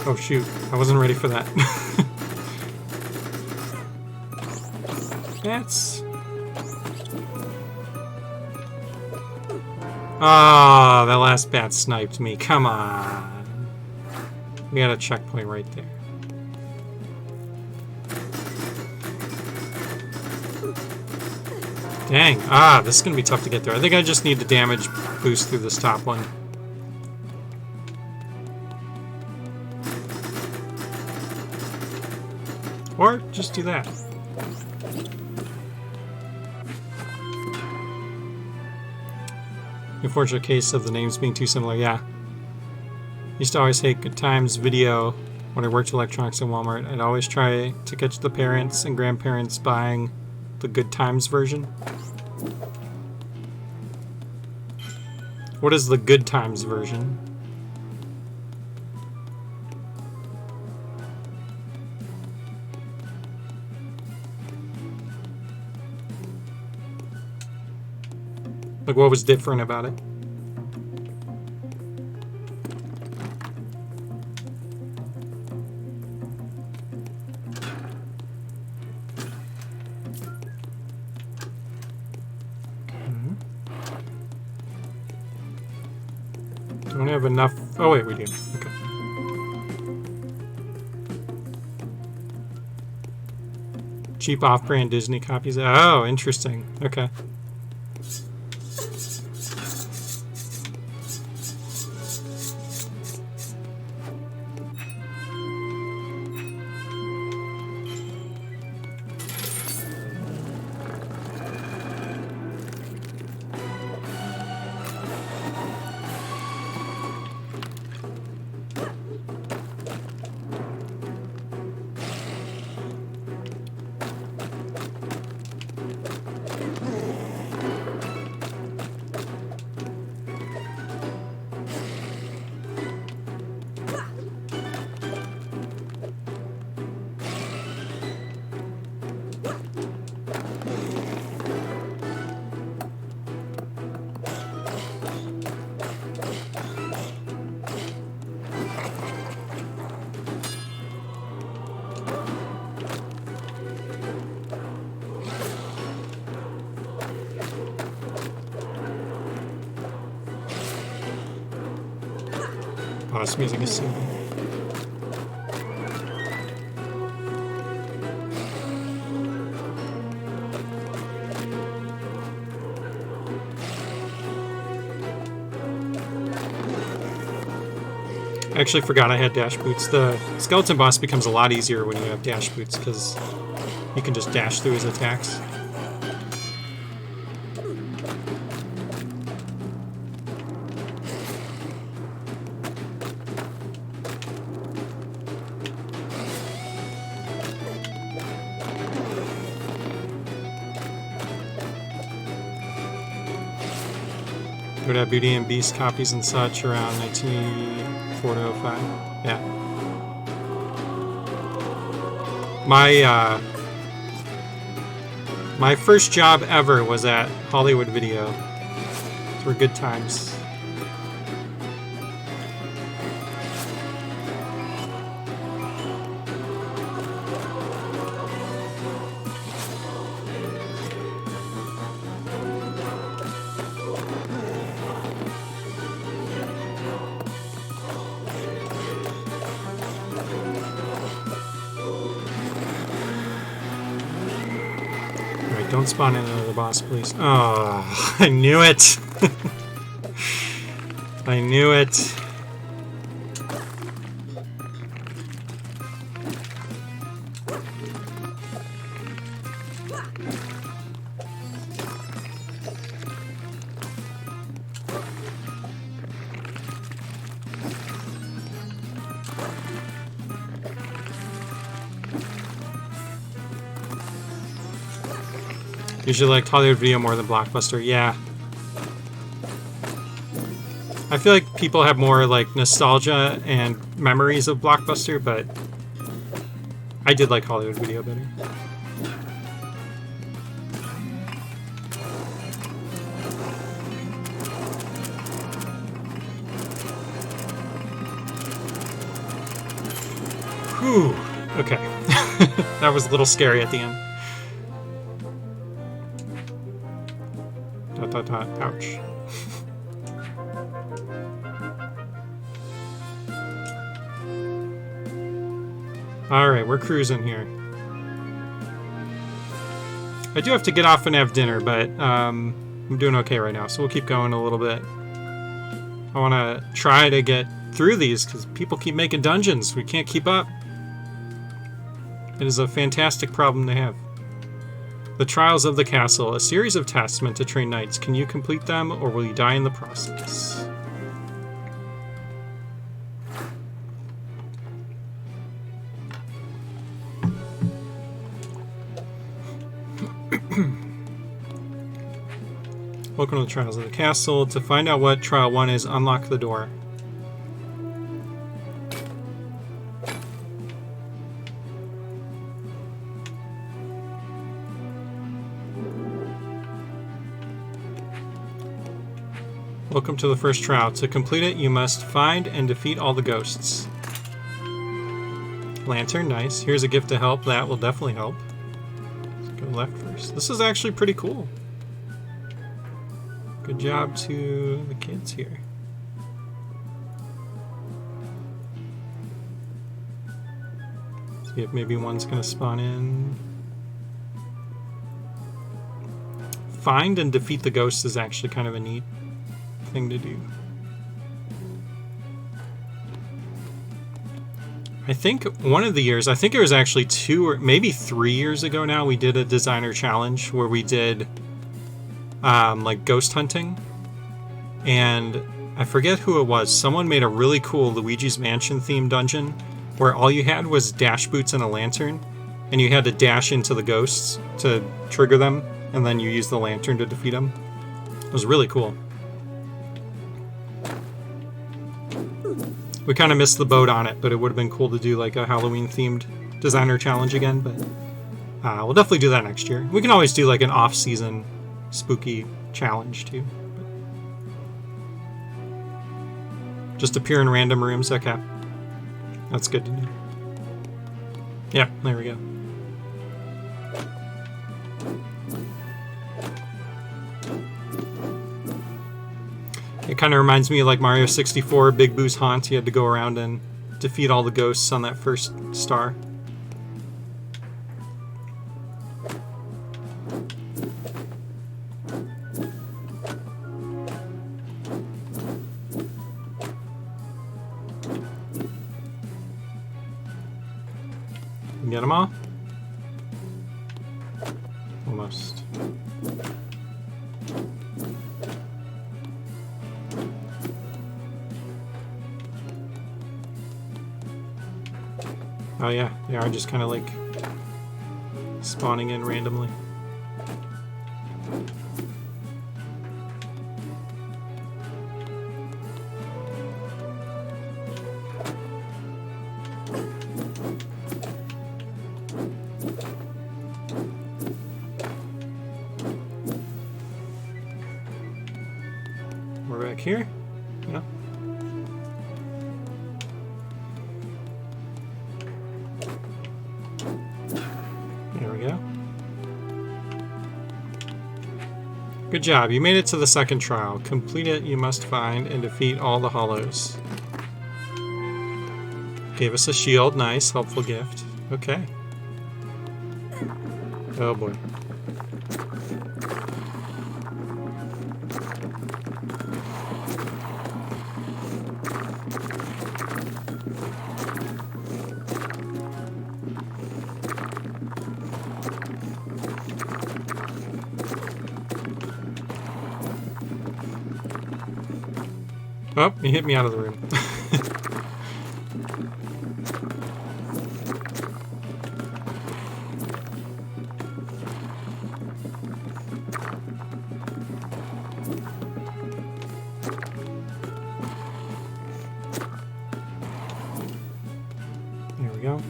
Oh shoot, I wasn't ready for that. That's... Ah, that last bat sniped me. Come on. We got a checkpoint right there. Dang. Ah, this is going to be tough to get through. I think I just need the damage boost through this top one. Or just do that. Unfortunate case of the names being too similar, yeah. Used to always hate Good Times Video when I worked electronics in Walmart. I'd always try to catch the parents and grandparents buying the Good Times version. What is the Good Times version? Like, what was different about it? Don't have enough. Oh, wait, we do. Okay. Cheap off-brand Disney copies. Oh, interesting. Okay. Boss music is soothing. I actually forgot I had dash boots. The skeleton boss becomes a lot easier when you have dash boots because you can just dash through his attacks. Would have Beauty and Beast copies and such around 1904 to 05. Yeah. My first job ever was at Hollywood Video. Those were good times. Don't spawn in another boss, please. Oh, I knew it. I knew it. Usually liked Hollywood Video more than Blockbuster. Yeah. I feel like people have more like nostalgia and memories of Blockbuster, but I did like Hollywood Video better. Whew. Okay. That was a little scary at the end. Ouch. Alright, we're cruising here. I do have to get off and have dinner, but I'm doing okay right now, so we'll keep going a little bit. I want to try to get through these, because people keep making dungeons. We can't keep up. It is a fantastic problem to have. The Trials of the Castle, a series of tests meant to train knights. Can you complete them, or will you die in the process? Welcome to the Trials of the Castle. To find out what Trial 1 is, unlock the door. Welcome to the first trial. To complete it, you must find and defeat all the ghosts. Lantern, nice. Here's a gift to help. That will definitely help. Let's go left first. This is actually pretty cool. Good job to the kids here. See if maybe one's going to spawn in. Find and defeat the ghosts is actually kind of a neat thing to do. I think one of the years, I think it was actually 2 or maybe 3 years ago now, we did a designer challenge where we did like ghost hunting, and I forget who it was. Someone made a really cool Luigi's Mansion themed dungeon where all you had was dash boots and a lantern, and you had to dash into the ghosts to trigger them, and then you use the lantern to defeat them. It was really cool. We kind of missed the boat on it, but it would have been cool to do like a Halloween-themed designer challenge again, but we'll definitely do that next year. We can always do like an off-season spooky challenge too. But just appear in random rooms, okay. That's good to know. Yep, there we go. It kind of reminds me of like Mario 64, Big Boo's Haunt. You had to go around and defeat all the ghosts on that first star. Get them all? Almost. Oh yeah, they are just kind of like spawning in randomly. We're back here. Yeah. There we go. Good job. You made it to the second trial. Complete it, you must find and defeat all the hollows. Gave us a shield. Nice. Helpful gift. Okay. Oh boy. Oh, he hit me out of the room. There we go.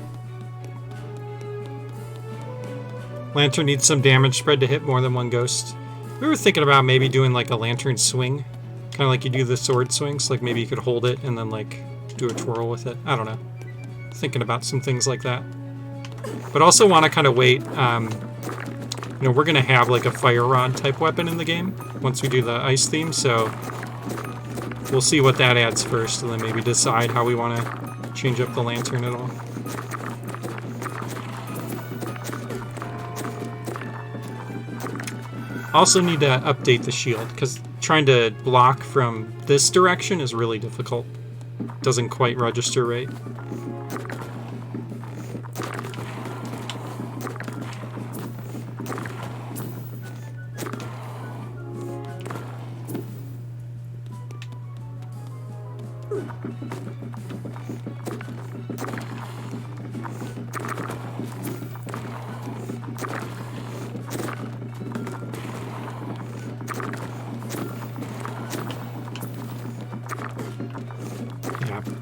Lantern needs some damage spread to hit more than one ghost. We were thinking about maybe doing like a lantern swing. Kind of like you do the sword swings, like maybe you could hold it and then like do a twirl with it. I don't know. Thinking about some things like that. But also want to kind of wait. You know, we're going to have like a fire rod type weapon in the game once we do the ice theme, so we'll see what that adds first and then maybe decide how we want to change up the lantern at all. Also need to update the shield because trying to block from this direction is really difficult. Doesn't quite register right.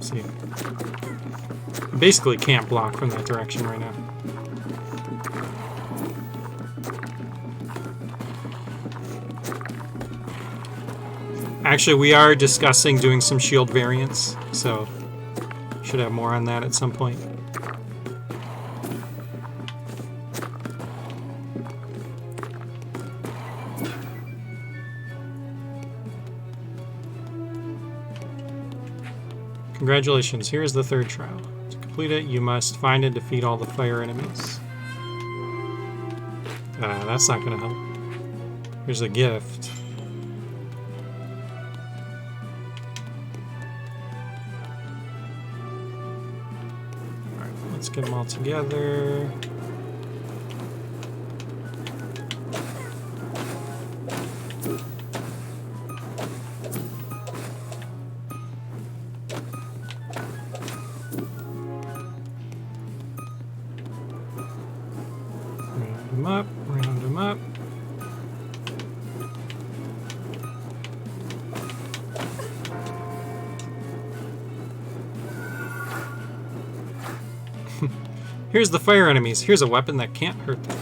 See, basically can't block from that direction right now. Actually, we are discussing doing some shield variants, so should have more on that at some point. Congratulations, here is the third trial. To complete it, you must find and defeat all the fire enemies. That's not going to help. Here's a gift. Alright, let's get them all together. Round them up. Here's the fire enemies. Here's a weapon that can't hurt them.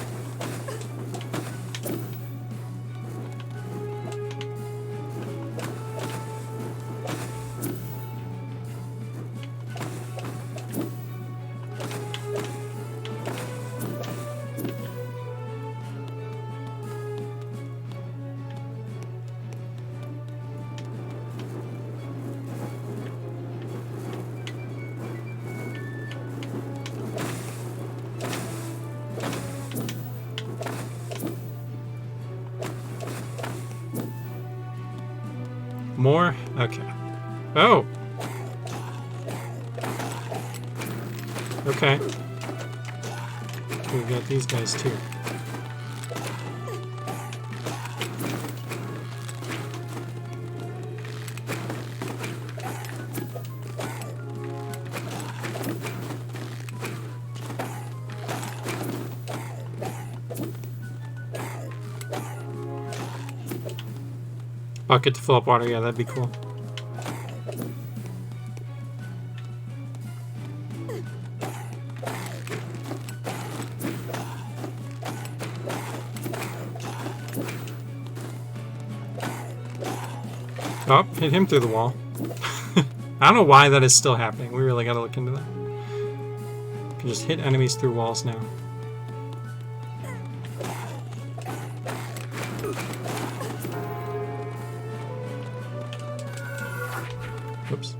More? Okay. Oh! Okay. We've got these guys too. Bucket to fill up water, yeah, that'd be cool. Oh, hit him through the wall. I don't know why that is still happening. We really gotta look into that. You can just hit enemies through walls now. Whoops.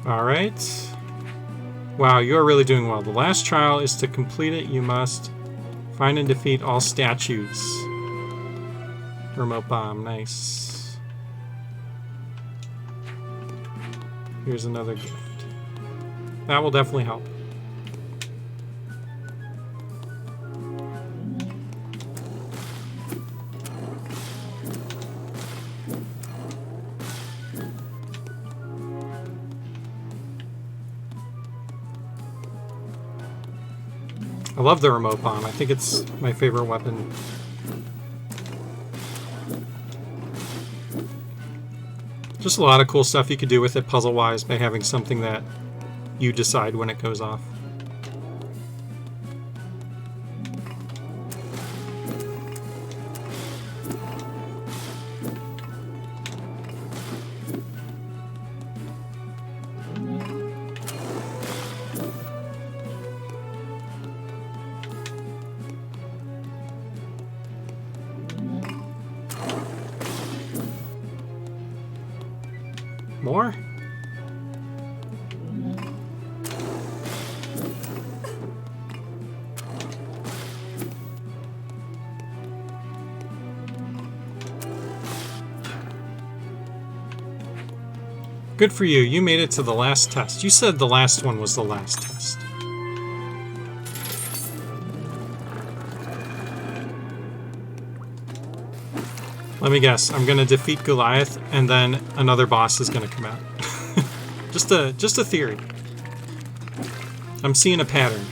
Alright. Wow, you're really doing well. The last trial is to complete it. You must find and defeat all statues. Remote bomb, nice. Here's another gift. That will definitely help. I love the remote bomb. I think it's my favorite weapon. Just a lot of cool stuff you could do with it puzzle-wise by having something that you decide when it goes off. More? Good for you. You made it to the last test. You said the last one was the last test. Let me guess. I'm going to defeat Goliath, and then another boss is going to come out. just a theory. I'm seeing a pattern.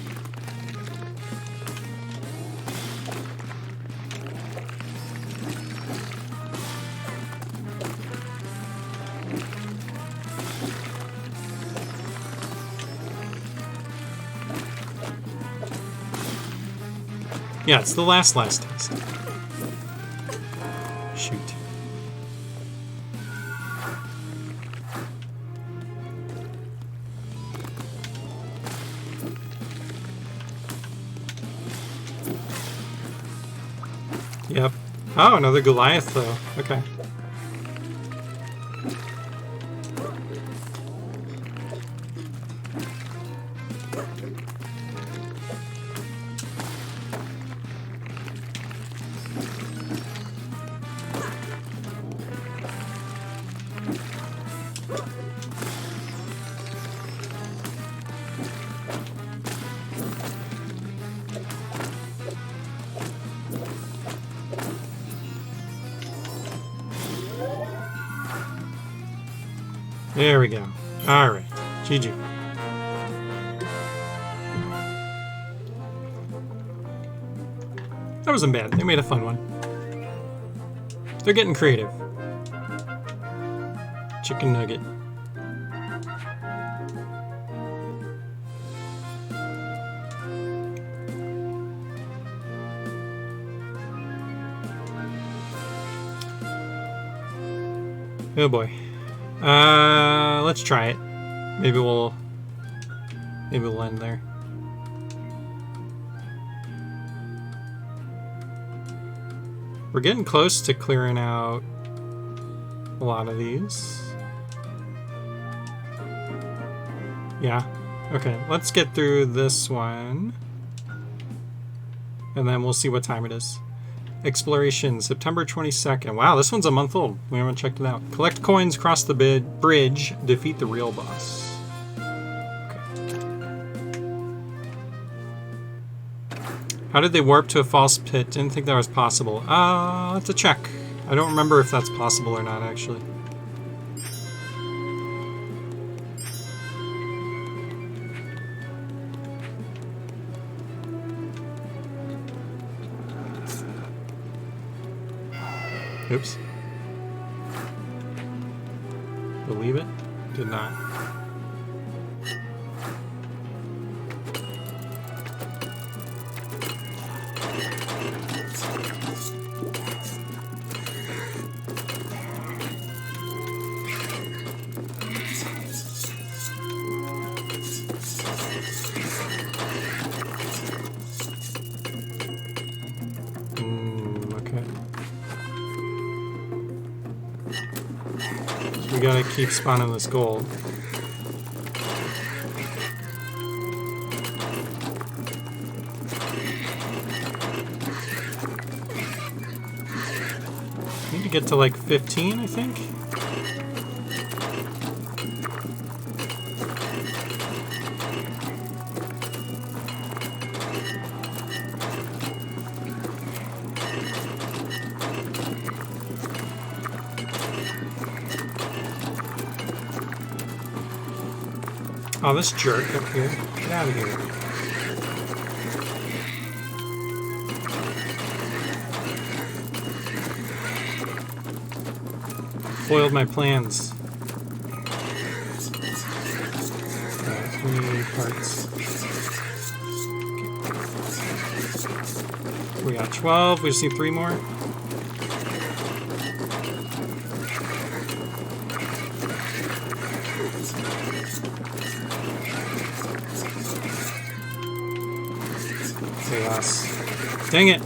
Yeah, it's the last test. Shoot. Yep. Oh, another Goliath, though. Okay. There we go. Alright. GG. That wasn't bad. They made a fun one. They're getting creative. Chicken nugget. Oh boy. Let's try it. Maybe we'll end there. We're getting close to clearing out a lot of these. Yeah. Okay, let's get through this one. And then we'll see what time it is. Exploration, September 22nd. Wow, this one's a month old. We haven't checked it out. Collect coins, cross the bridge, defeat the real boss. Okay. How did they warp to a false pit? Didn't think that was possible. I'll have to check. I don't remember if that's possible or not, actually. Oops. Believe it? Did not. We gotta keep spawning this gold. Need to get to like 15, I think. Oh, this jerk up here. Get out of here. Foiled my plans. 3 parts. Okay. We got 12. We just need 3 more. Chaos. Dang it!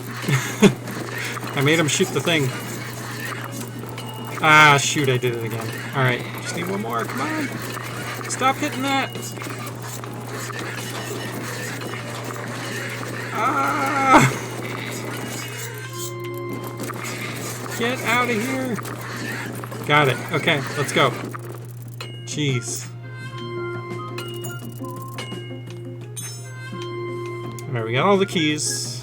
I made him shoot the thing. Ah, shoot, I did it again. Alright, just need 1 more, come on! Stop hitting that! Ah! Get out of here! Got it. Okay, let's go. Jeez. Alright, we got all the keys.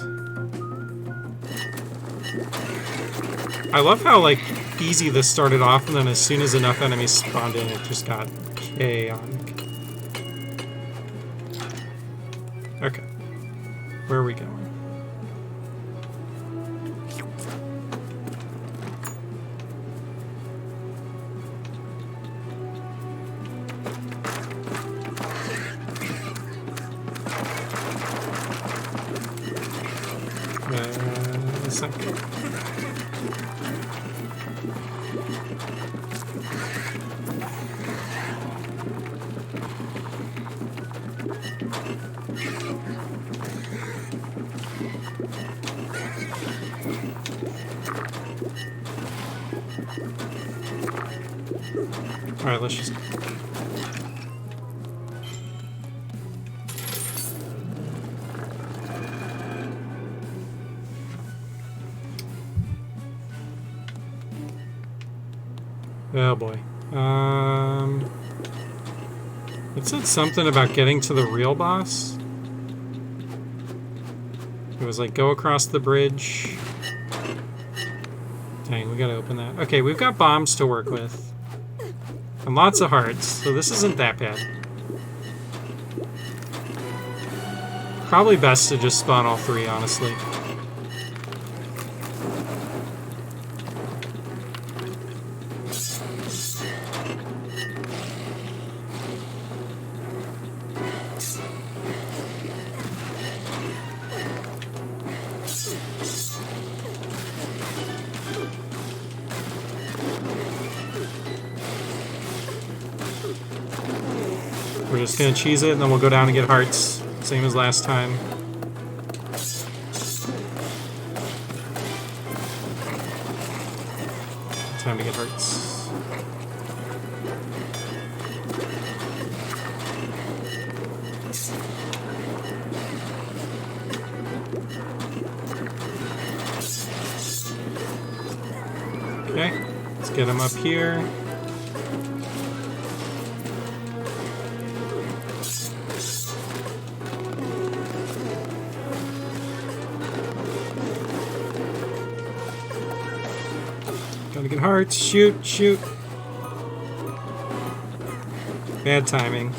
I love how, like, easy this started off, and then as soon as enough enemies spawned in, it just got chaotic. Okay. Where are we going? A second. Alright, let's just... Oh boy. It said something about getting to the real boss. It was like, go across the bridge. Dang, we gotta open that. Okay, we've got bombs to work with. And lots of hearts, so this isn't that bad. Probably best to just spawn all 3, honestly. We're just gonna cheese it, and then we'll go down and get hearts. Same as last time. Time to get hearts. Let's get him up here. Gotta get hearts. Shoot, shoot. Bad timing.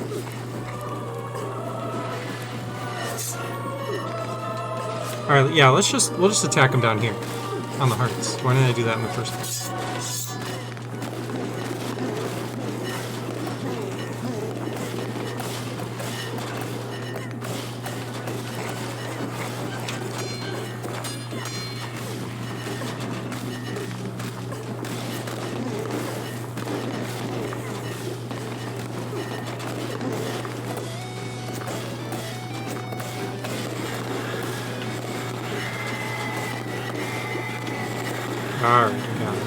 Alright, yeah, we'll just attack him down here. On the hearts. Why didn't I do that in the first place? Alright, got it.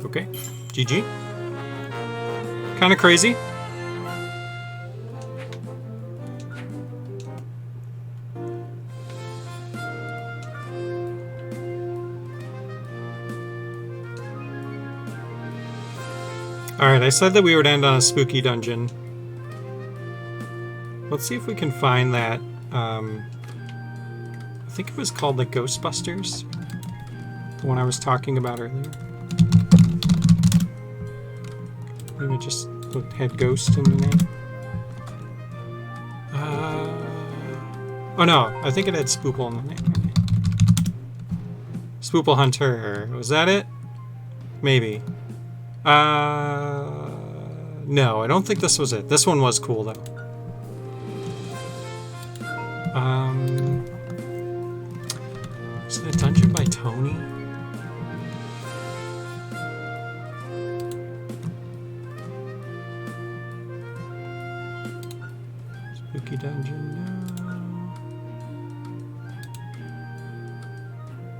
Okay, GG. Kind of crazy. Alright, I said that we would end on a spooky dungeon. Let's see if we can find that. I think it was called the Ghostbusters. The one I was talking about earlier. Maybe it just had ghost in the name. Oh no, I think it had Spoople in the name. Spoople Hunter. Was that it? Maybe. No, I don't think this was it. This one was cool, though. Is it a dungeon by Tony? Spooky dungeon, no.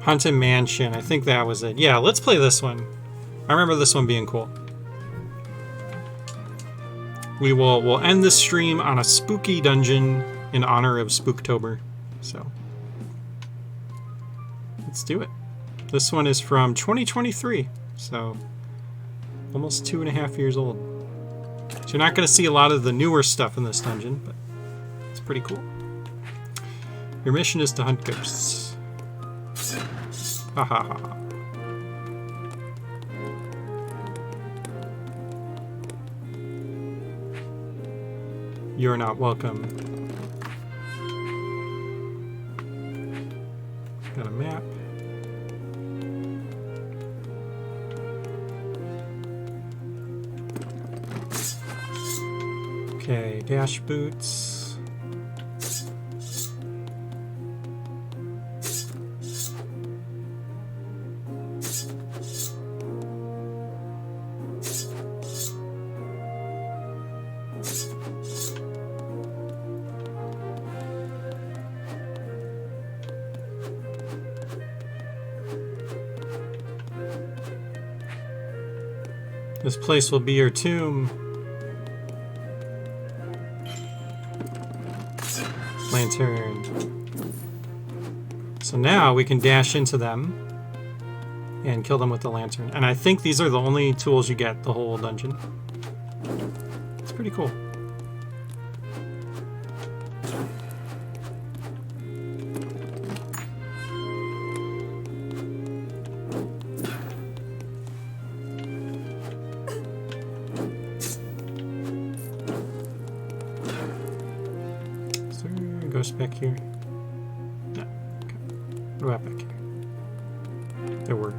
Haunted Mansion, I think that was it. Yeah, let's play this one. I remember this one being cool. We'll end this stream on a spooky dungeon in honor of Spooktober. So let's do it. This one is from 2023, so almost 2.5 years old. So you're not going to see a lot of the newer stuff in this dungeon, but it's pretty cool. Your mission is to hunt ghosts. Ha ha ha. You're not welcome. Got a map. Okay, dash boots. This place will be your tomb. Lantern. So now we can dash into them and kill them with the lantern. And I think these are the only tools you get the whole dungeon. It's pretty cool. Back here? No. Okay. What about back here? There were.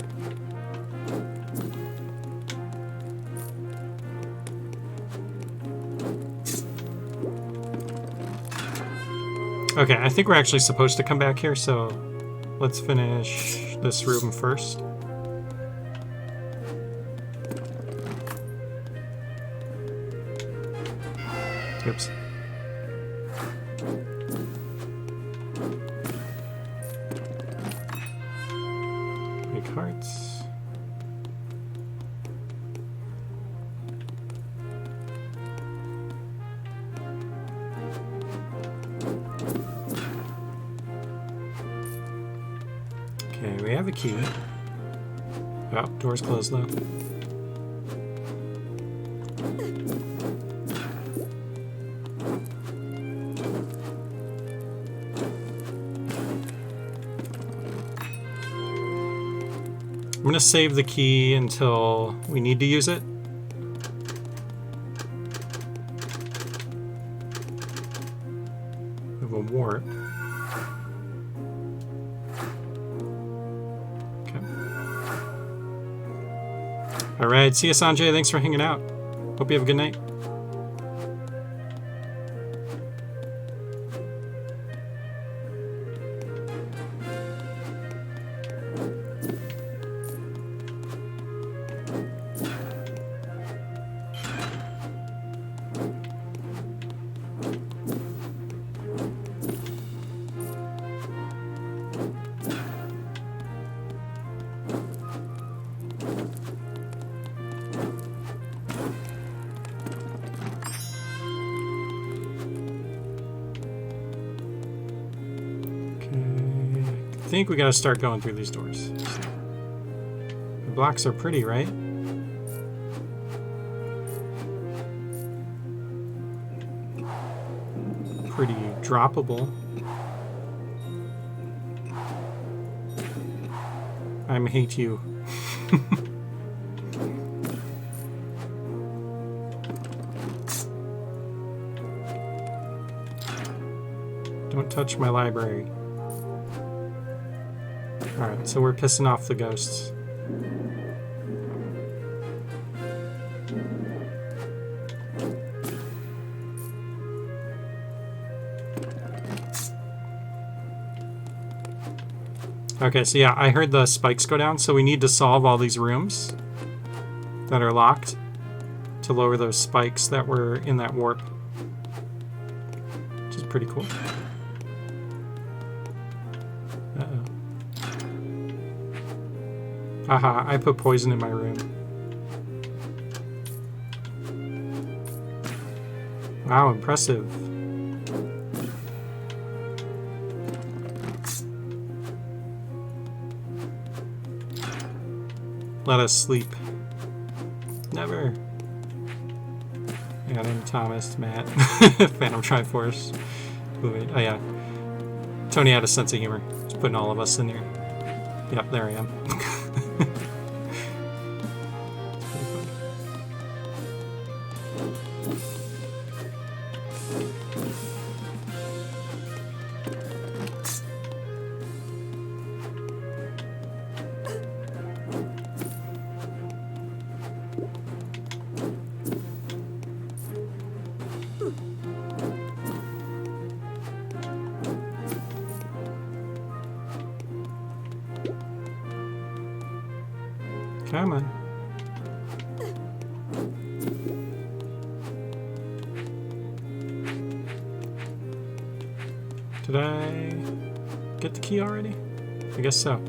Okay, I think we're actually supposed to come back here, so let's finish this room first. Oops. parts. Okay, we have a key. Oh, door's closed though. I'm going to save the key until we need to use it. We have a warp. Okay. All right. See you, Sanjay. Thanks for hanging out. Hope you have a good night. I think we gotta start going through these doors. The blocks are pretty, right? Pretty droppable. I hate you. Don't touch my library. Alright, so we're pissing off the ghosts. Okay, so yeah, I heard the spikes go down, so we need to solve all these rooms that are locked to lower those spikes that were in that warp. Which is pretty cool. Haha, I put poison in my room. Wow, impressive. Let us sleep. Never. Adam, Thomas, Matt, Phantom Triforce. Wait, oh yeah. Tony had a sense of humor. Just putting all of us in here. Yep, there I am. Come on. Did I get the key already? I guess so.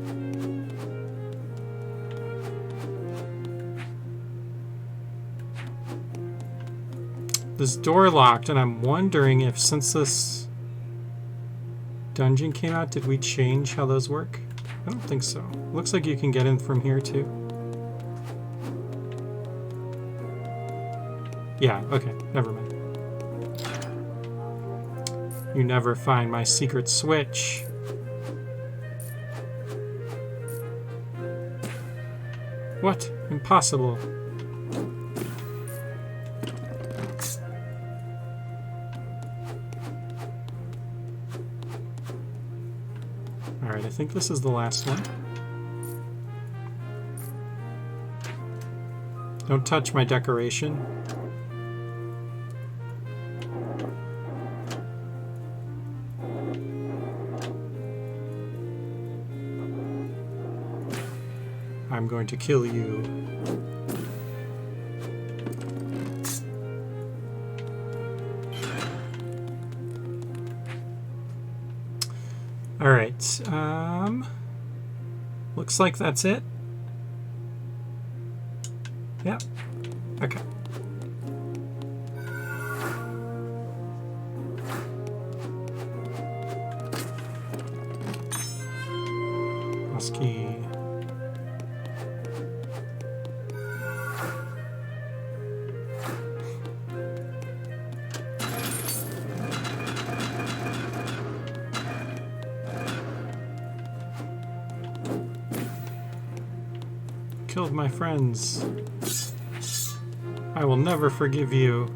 This door locked, and I'm wondering if since this dungeon came out, did we change how those work? I don't think so. Looks like you can get in from here too. Yeah, okay, never mind. You never find my secret switch. What? Impossible. Alright, I think this is the last one. Don't touch my decoration. I'm going to kill you. All right. Looks like that's it. Yeah. Okay. Key. Killed my friends. I will never forgive you.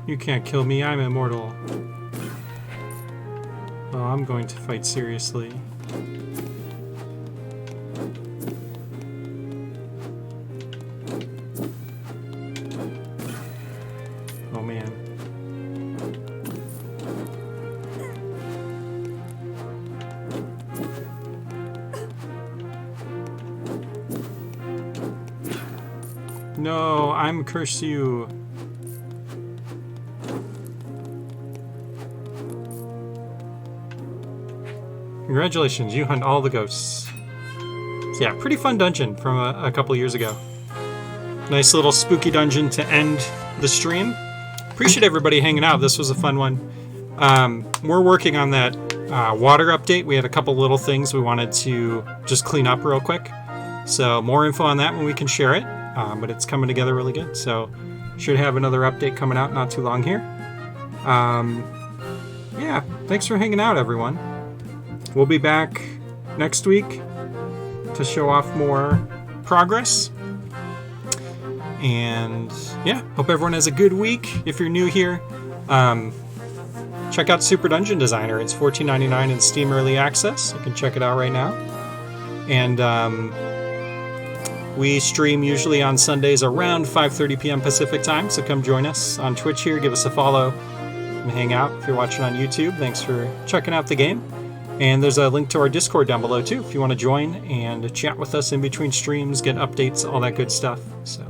You can't kill me, I'm immortal. Well, I'm going to fight seriously. Oh man. No, I'm curse you. Congratulations, you hunt all the ghosts. So yeah, pretty fun dungeon from a couple years ago. Nice little spooky dungeon to end the stream. Appreciate everybody hanging out. This was a fun one. We're working on that water update. We had a couple little things we wanted to just clean up real quick. So more info on that when we can share it. But it's coming together really good. So should have another update coming out not too long here. Yeah, thanks for hanging out, everyone. We'll be back next week to show off more progress. And yeah, hope everyone has a good week. If you're new here, check out Super Dungeon Designer. It's $14.99 in Steam Early Access. You can check it out right now. And we stream usually on Sundays around 5:30 p.m. Pacific time, so come join us on Twitch here. Give us a follow and hang out. If you're watching on YouTube, thanks for checking out the game. And there's a link to our Discord down below too, if you want to join and chat with us in between streams, get updates, all that good stuff. So,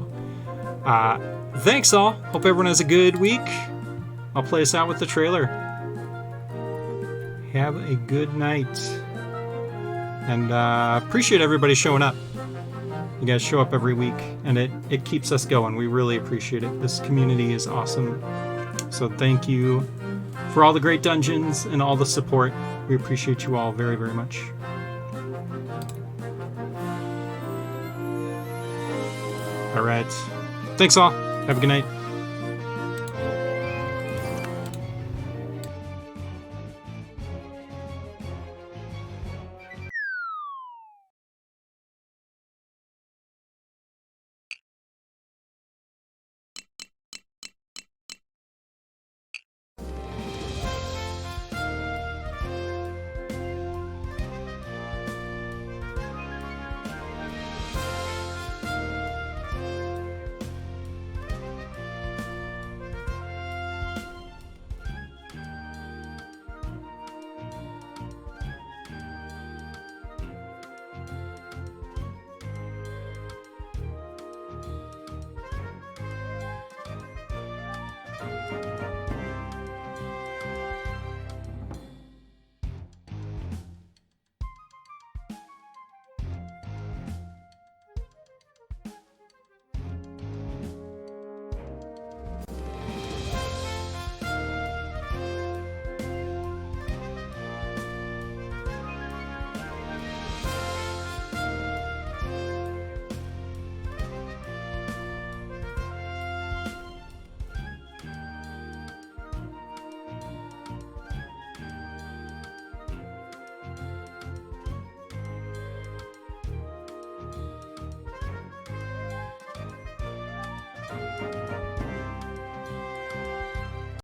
thanks all. Hope everyone has a good week. I'll play us out with the trailer. Have a good night. And appreciate everybody showing up. You guys show up every week, and it keeps us going. We really appreciate it. This community is awesome. So thank you for all the great dungeons and all the support. We appreciate you all very, very much. All right. Thanks all. Have a good night.